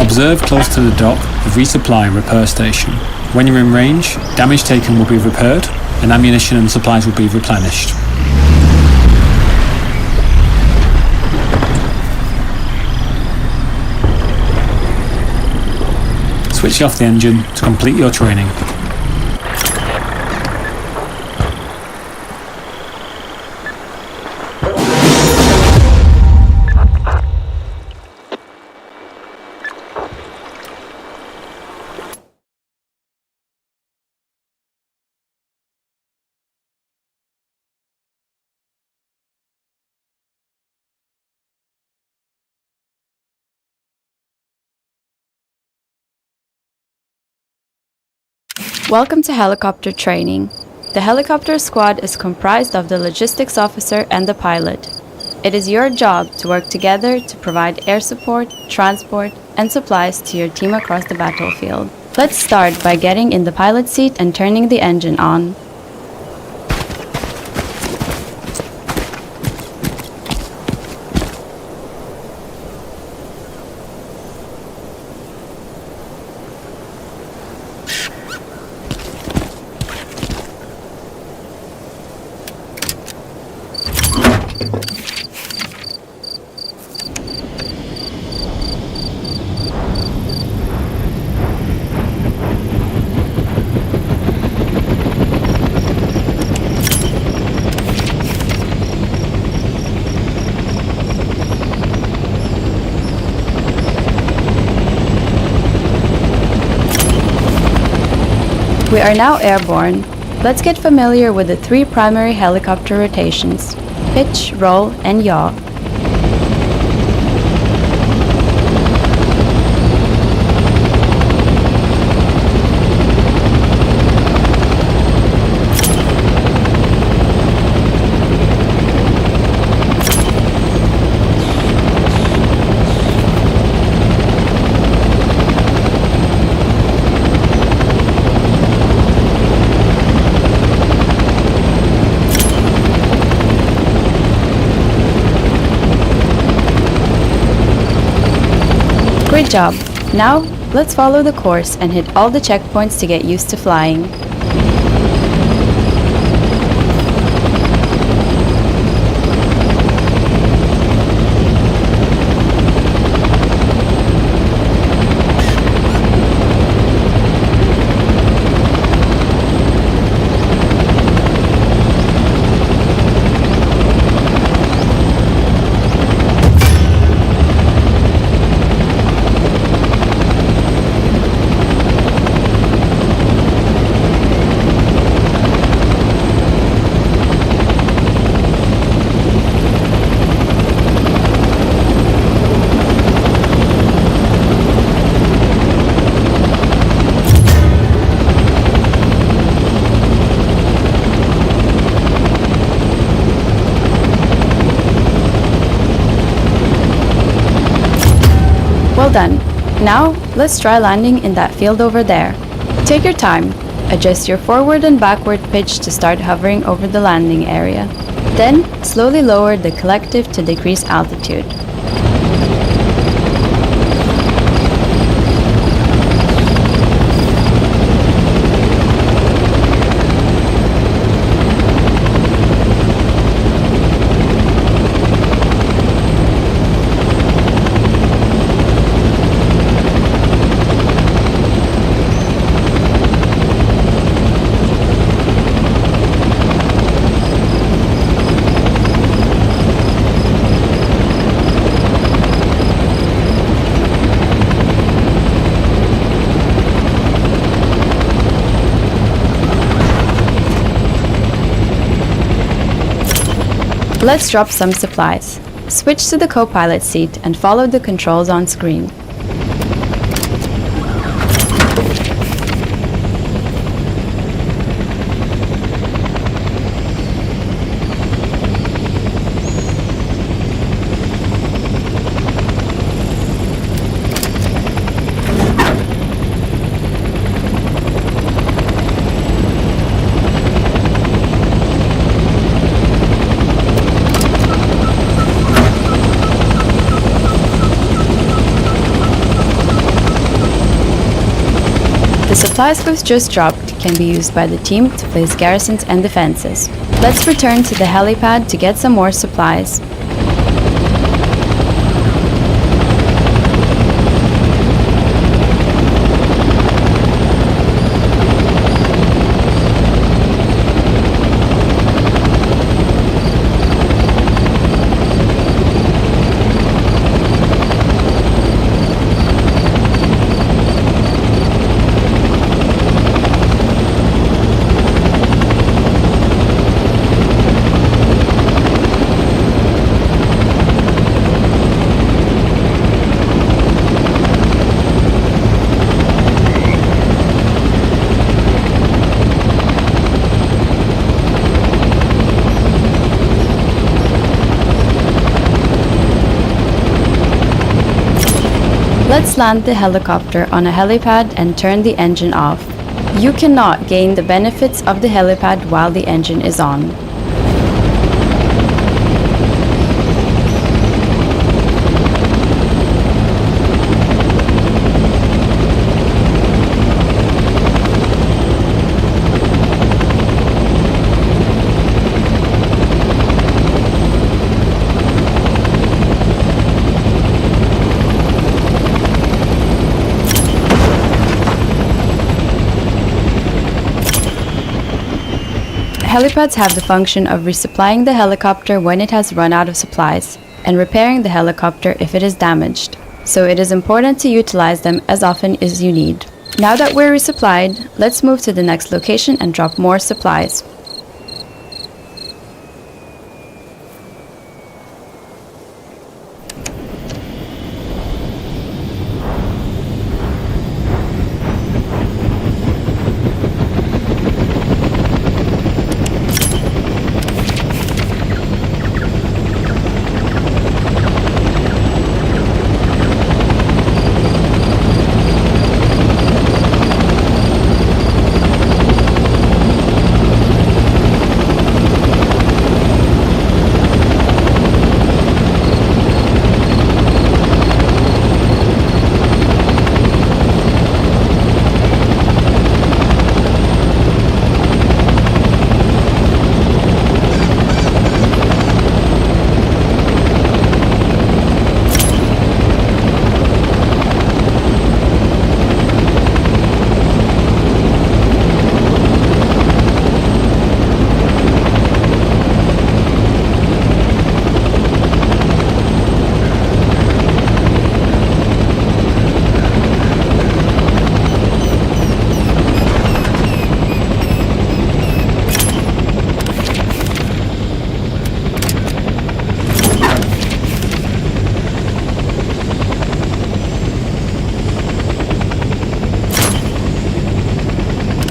Observe close to the dock the resupply and repair station. When you're in range, damage taken will be repaired and ammunition and supplies will be replenished. Switch off the engine to complete your training. Welcome to helicopter training. The helicopter squad is comprised of the logistics officer and the pilot. It is your job to work together to provide air support, transport, and supplies to your team across the battlefield. Let's start by getting in the pilot seat and turning the engine on. We are now airborne. Let's get familiar with the three primary helicopter rotations: pitch, roll, and yaw. Great job! Now, let's follow the course and hit all the checkpoints to get used to flying. Well done. Now, let's try landing in that field over there. Take your time. Adjust your forward and backward pitch to start hovering over the landing area. Then, slowly lower the collective to decrease altitude. Let's drop some supplies. Switch to the co-pilot seat and follow the controls on screen. The supplies we've just dropped can be used by the team to place garrisons and defenses. Let's return to the helipad to get some more supplies. Let's land the helicopter on a helipad and turn the engine off. You cannot gain the benefits of the helipad while the engine is on. Helipads have the function of resupplying the helicopter when it has run out of supplies, and repairing the helicopter if it is damaged, so it is important to utilize them as often as you need. Now that we're resupplied, let's move to the next location and drop more supplies.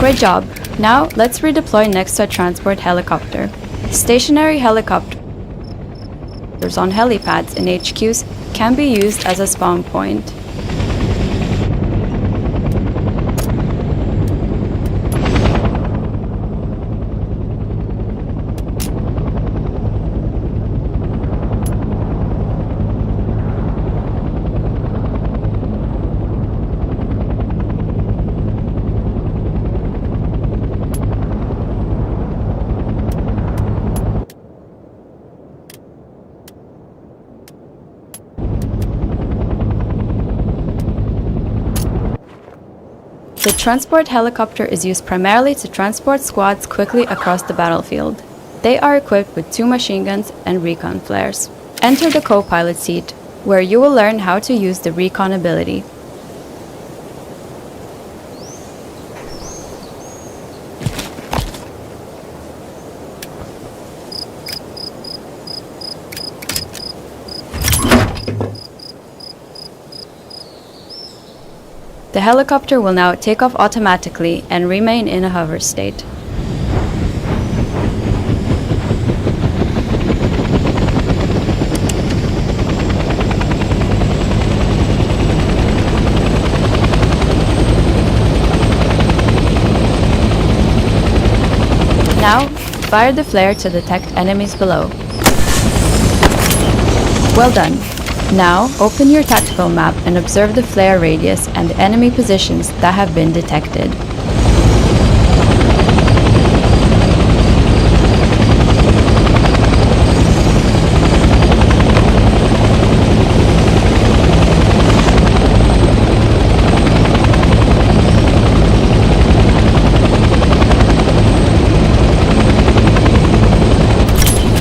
Great job! Now, let's redeploy next to a transport helicopter. Stationary helicopters on helipads and HQs can be used as a spawn point. The transport helicopter is used primarily to transport squads quickly across the battlefield. They are equipped with 2 machine guns and recon flares. Enter the co-pilot seat, where you will learn how to use the recon ability. The helicopter will now take off automatically and remain in a hover state. Now, fire the flare to detect enemies below. Well done. Now, open your tactical map and observe the flare radius and the enemy positions that have been detected.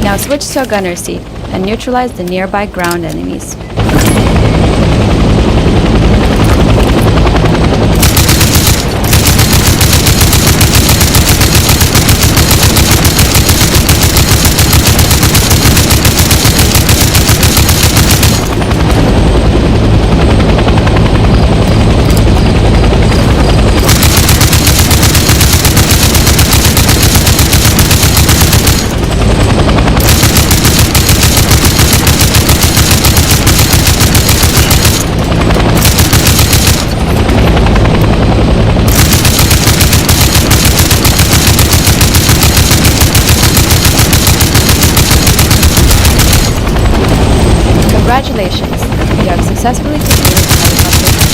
Now switch to a gunner seat and neutralize the nearby ground enemies. Congratulations, you have successfully completed the helicopter.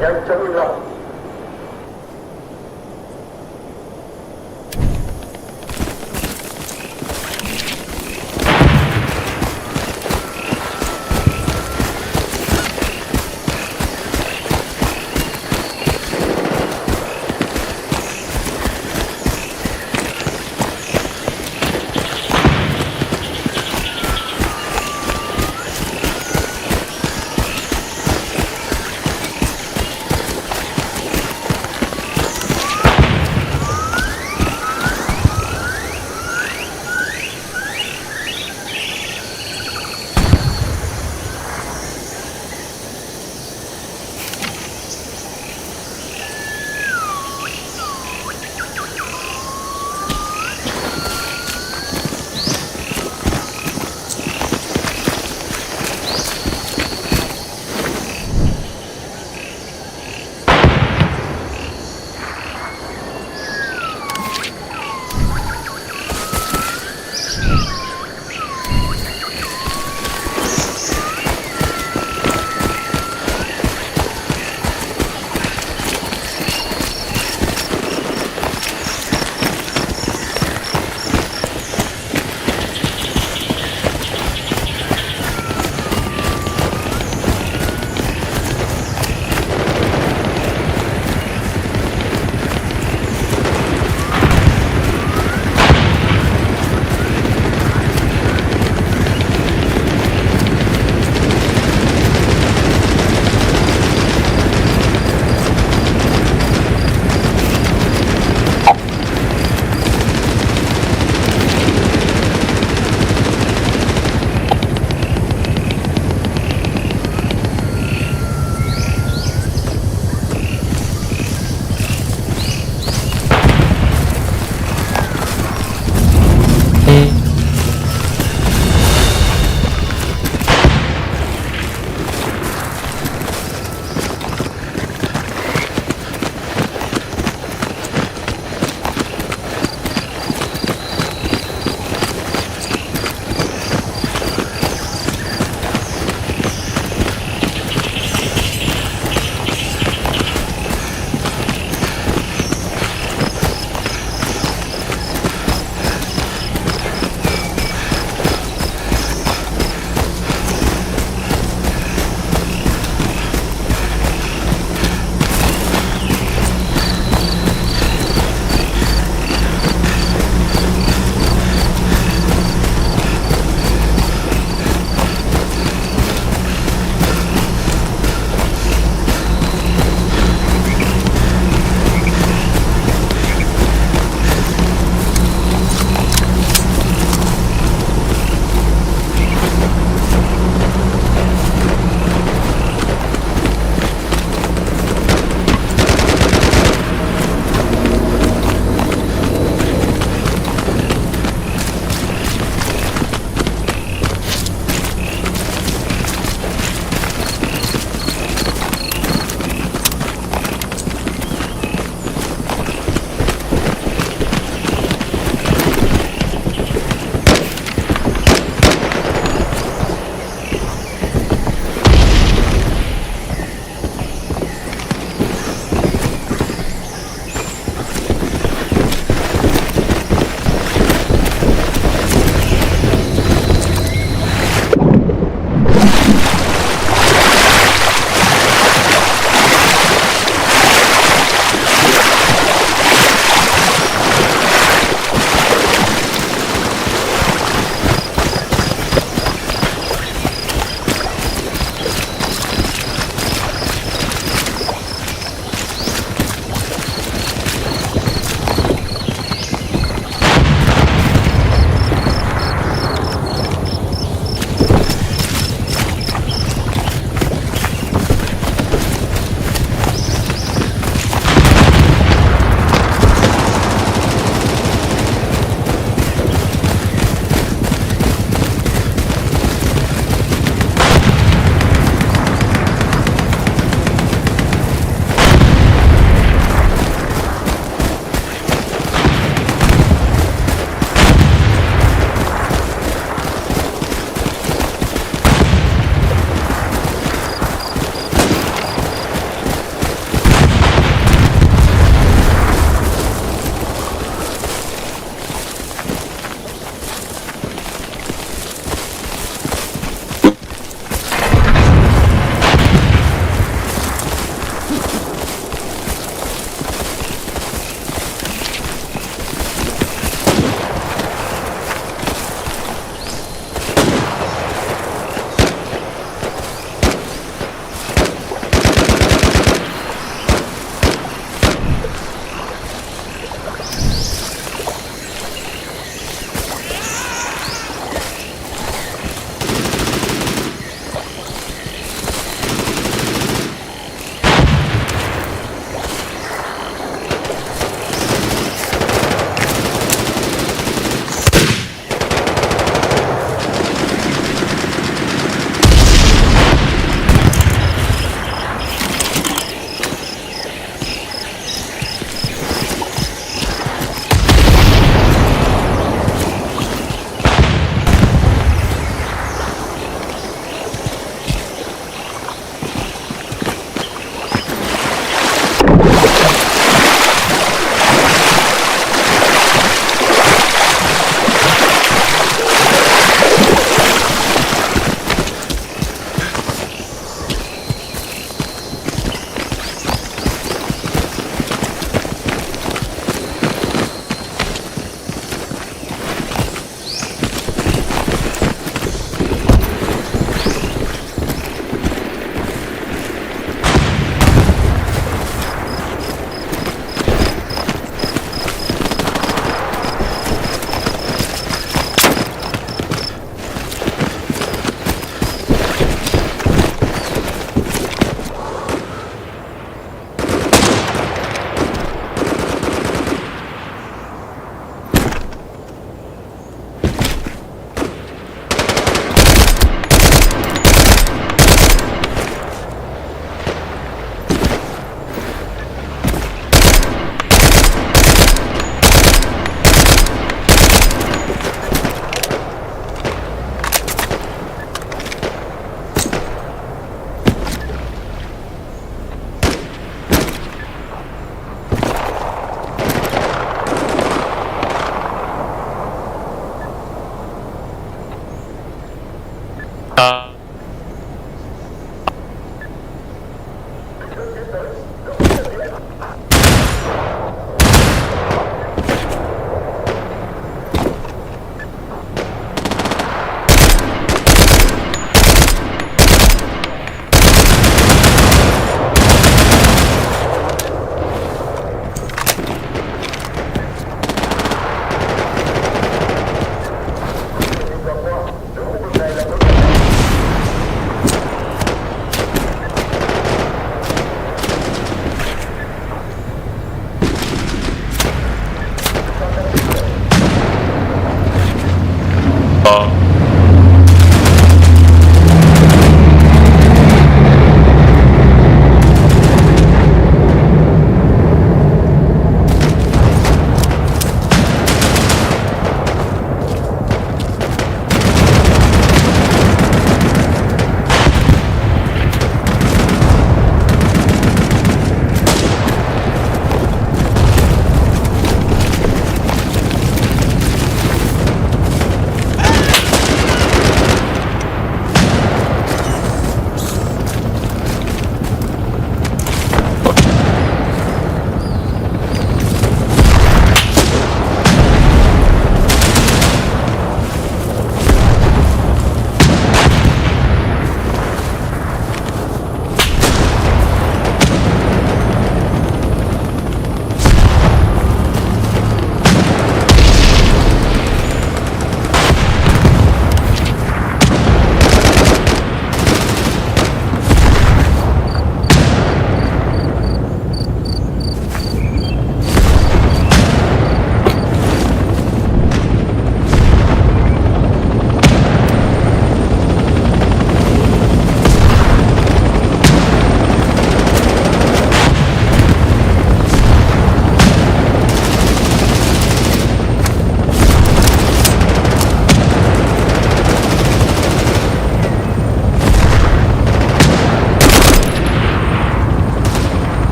Again, turn around.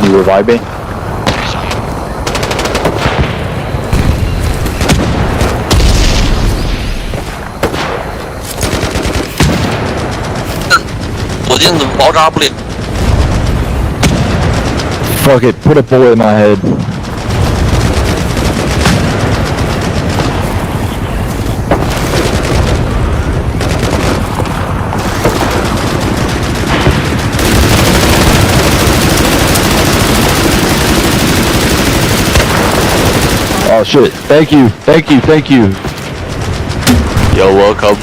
you revive me? Fuck it, put a bullet in my head. Oh shit, thank you. You're welcome.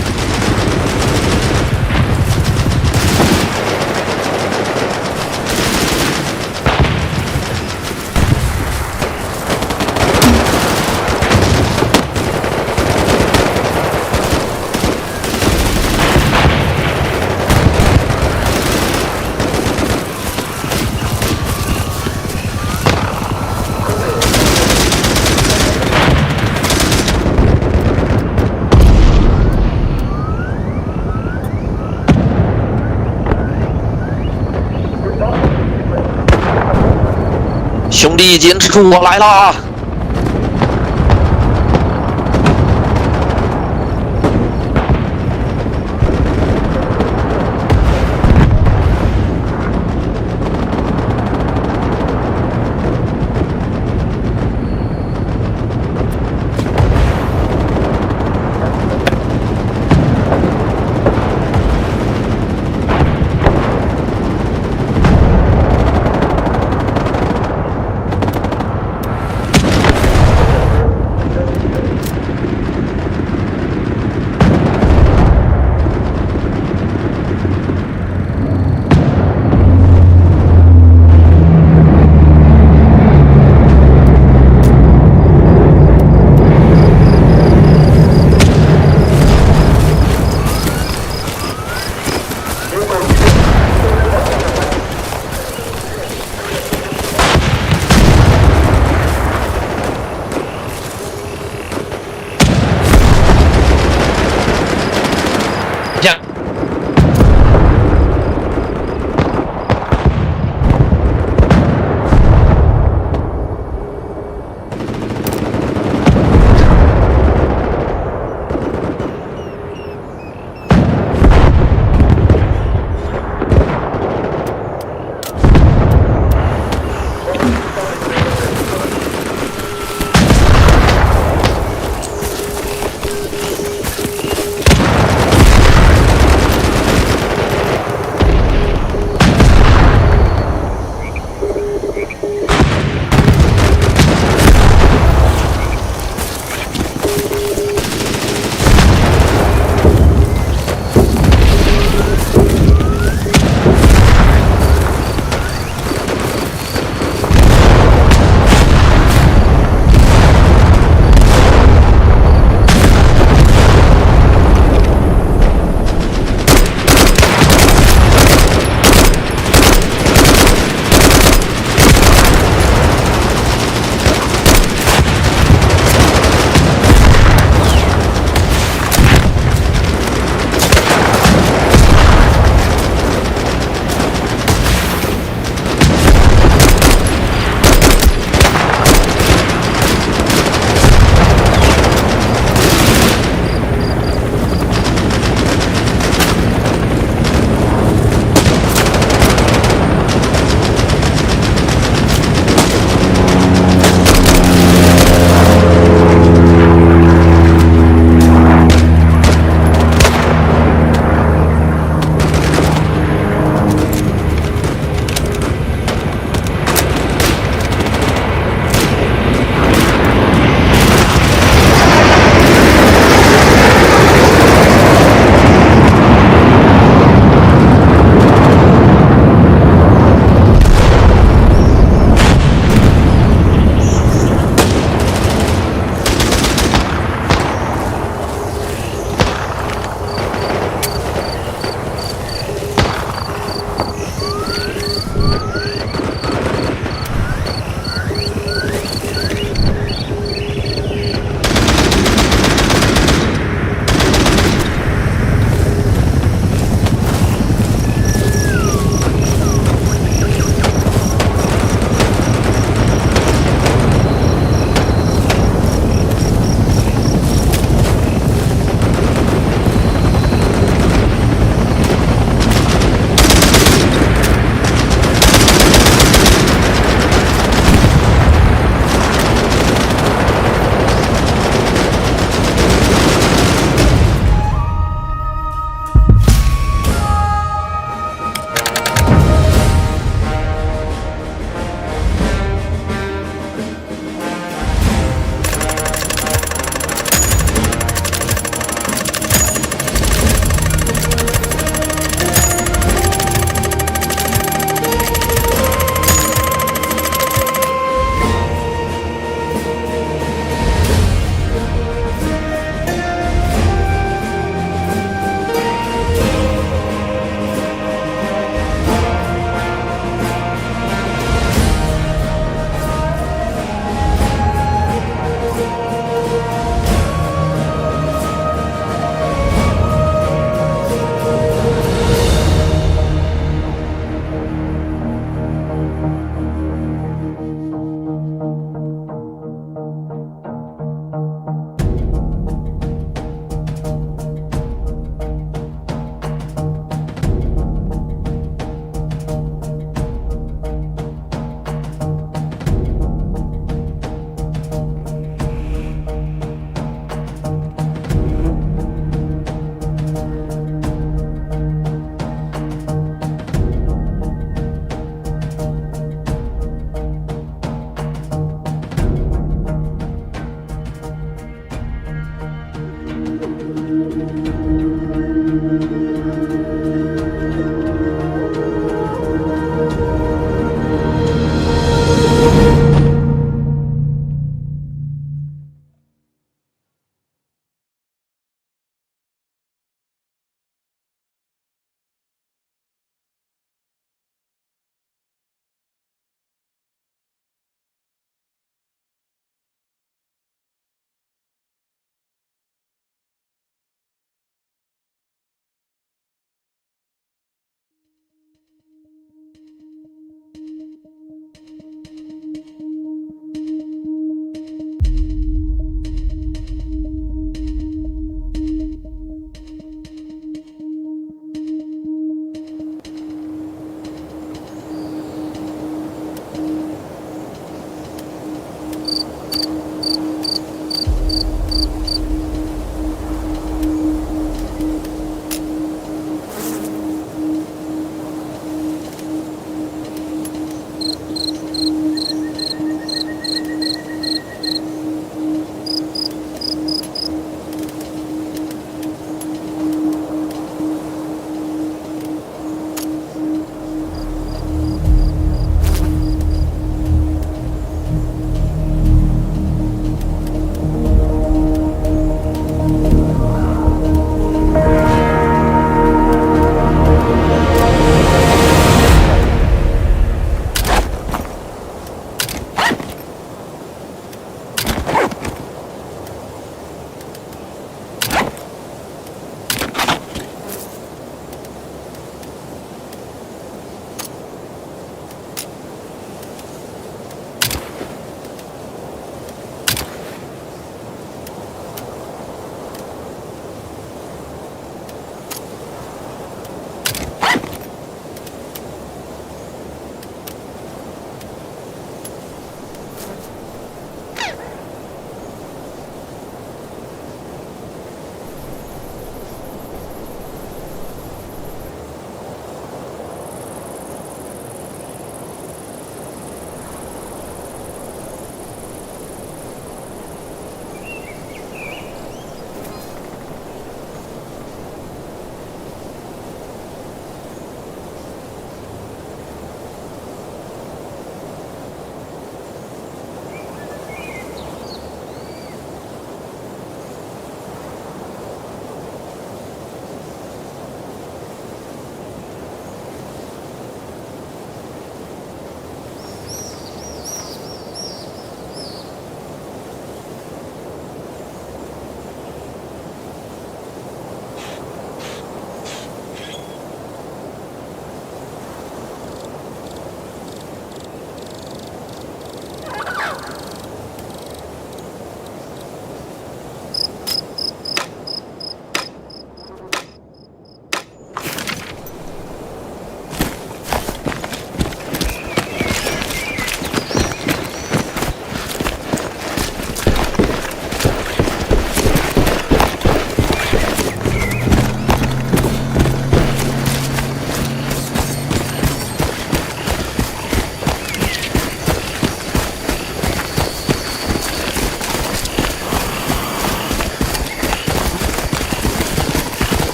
兄弟，坚持住，我来啦！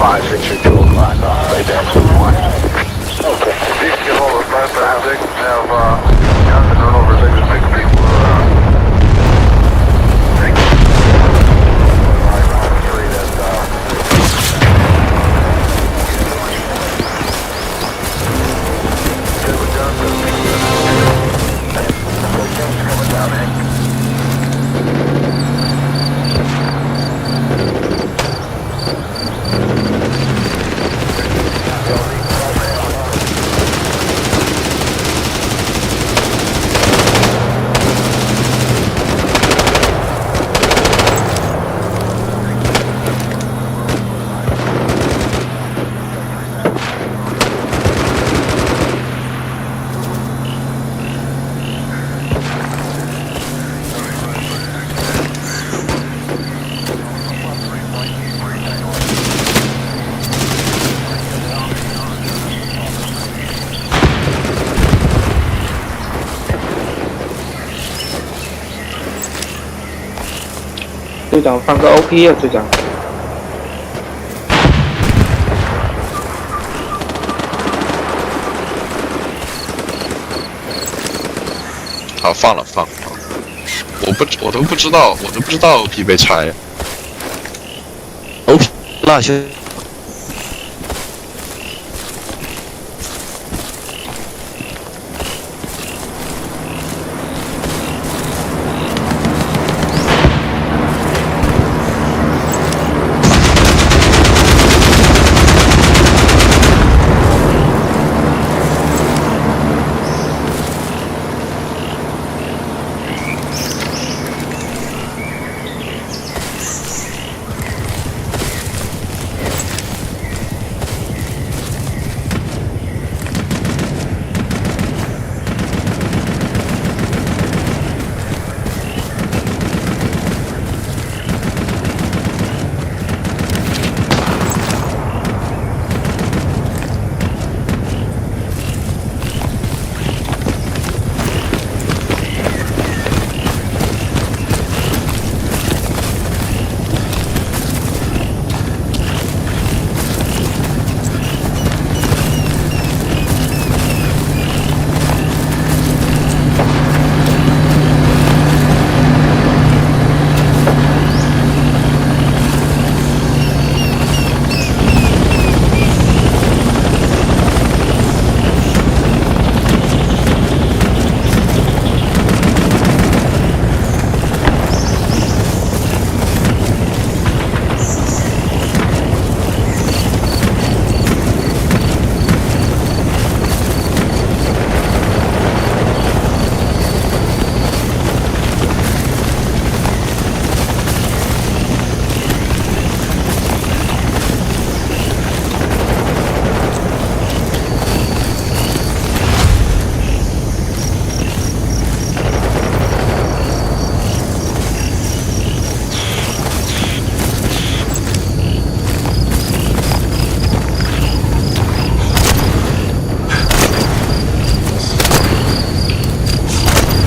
562 o'clock. Playtest. Okay. If you can get hold of 556, have Johnson run over 6 people. Thank you.队长放个 OP 啊，队长。好，放了。我都不知道 OP 被拆。OP 那些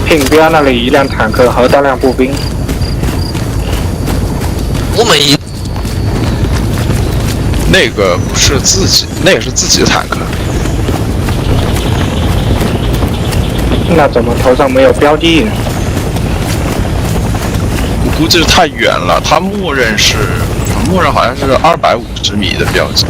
平边那里一辆坦克和大量步兵。我们一那个不是自己，那个是自己的坦克。那怎么头上没有标记呢？我估计是太远了，它默认好像是250米的标记。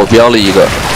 我标了一个。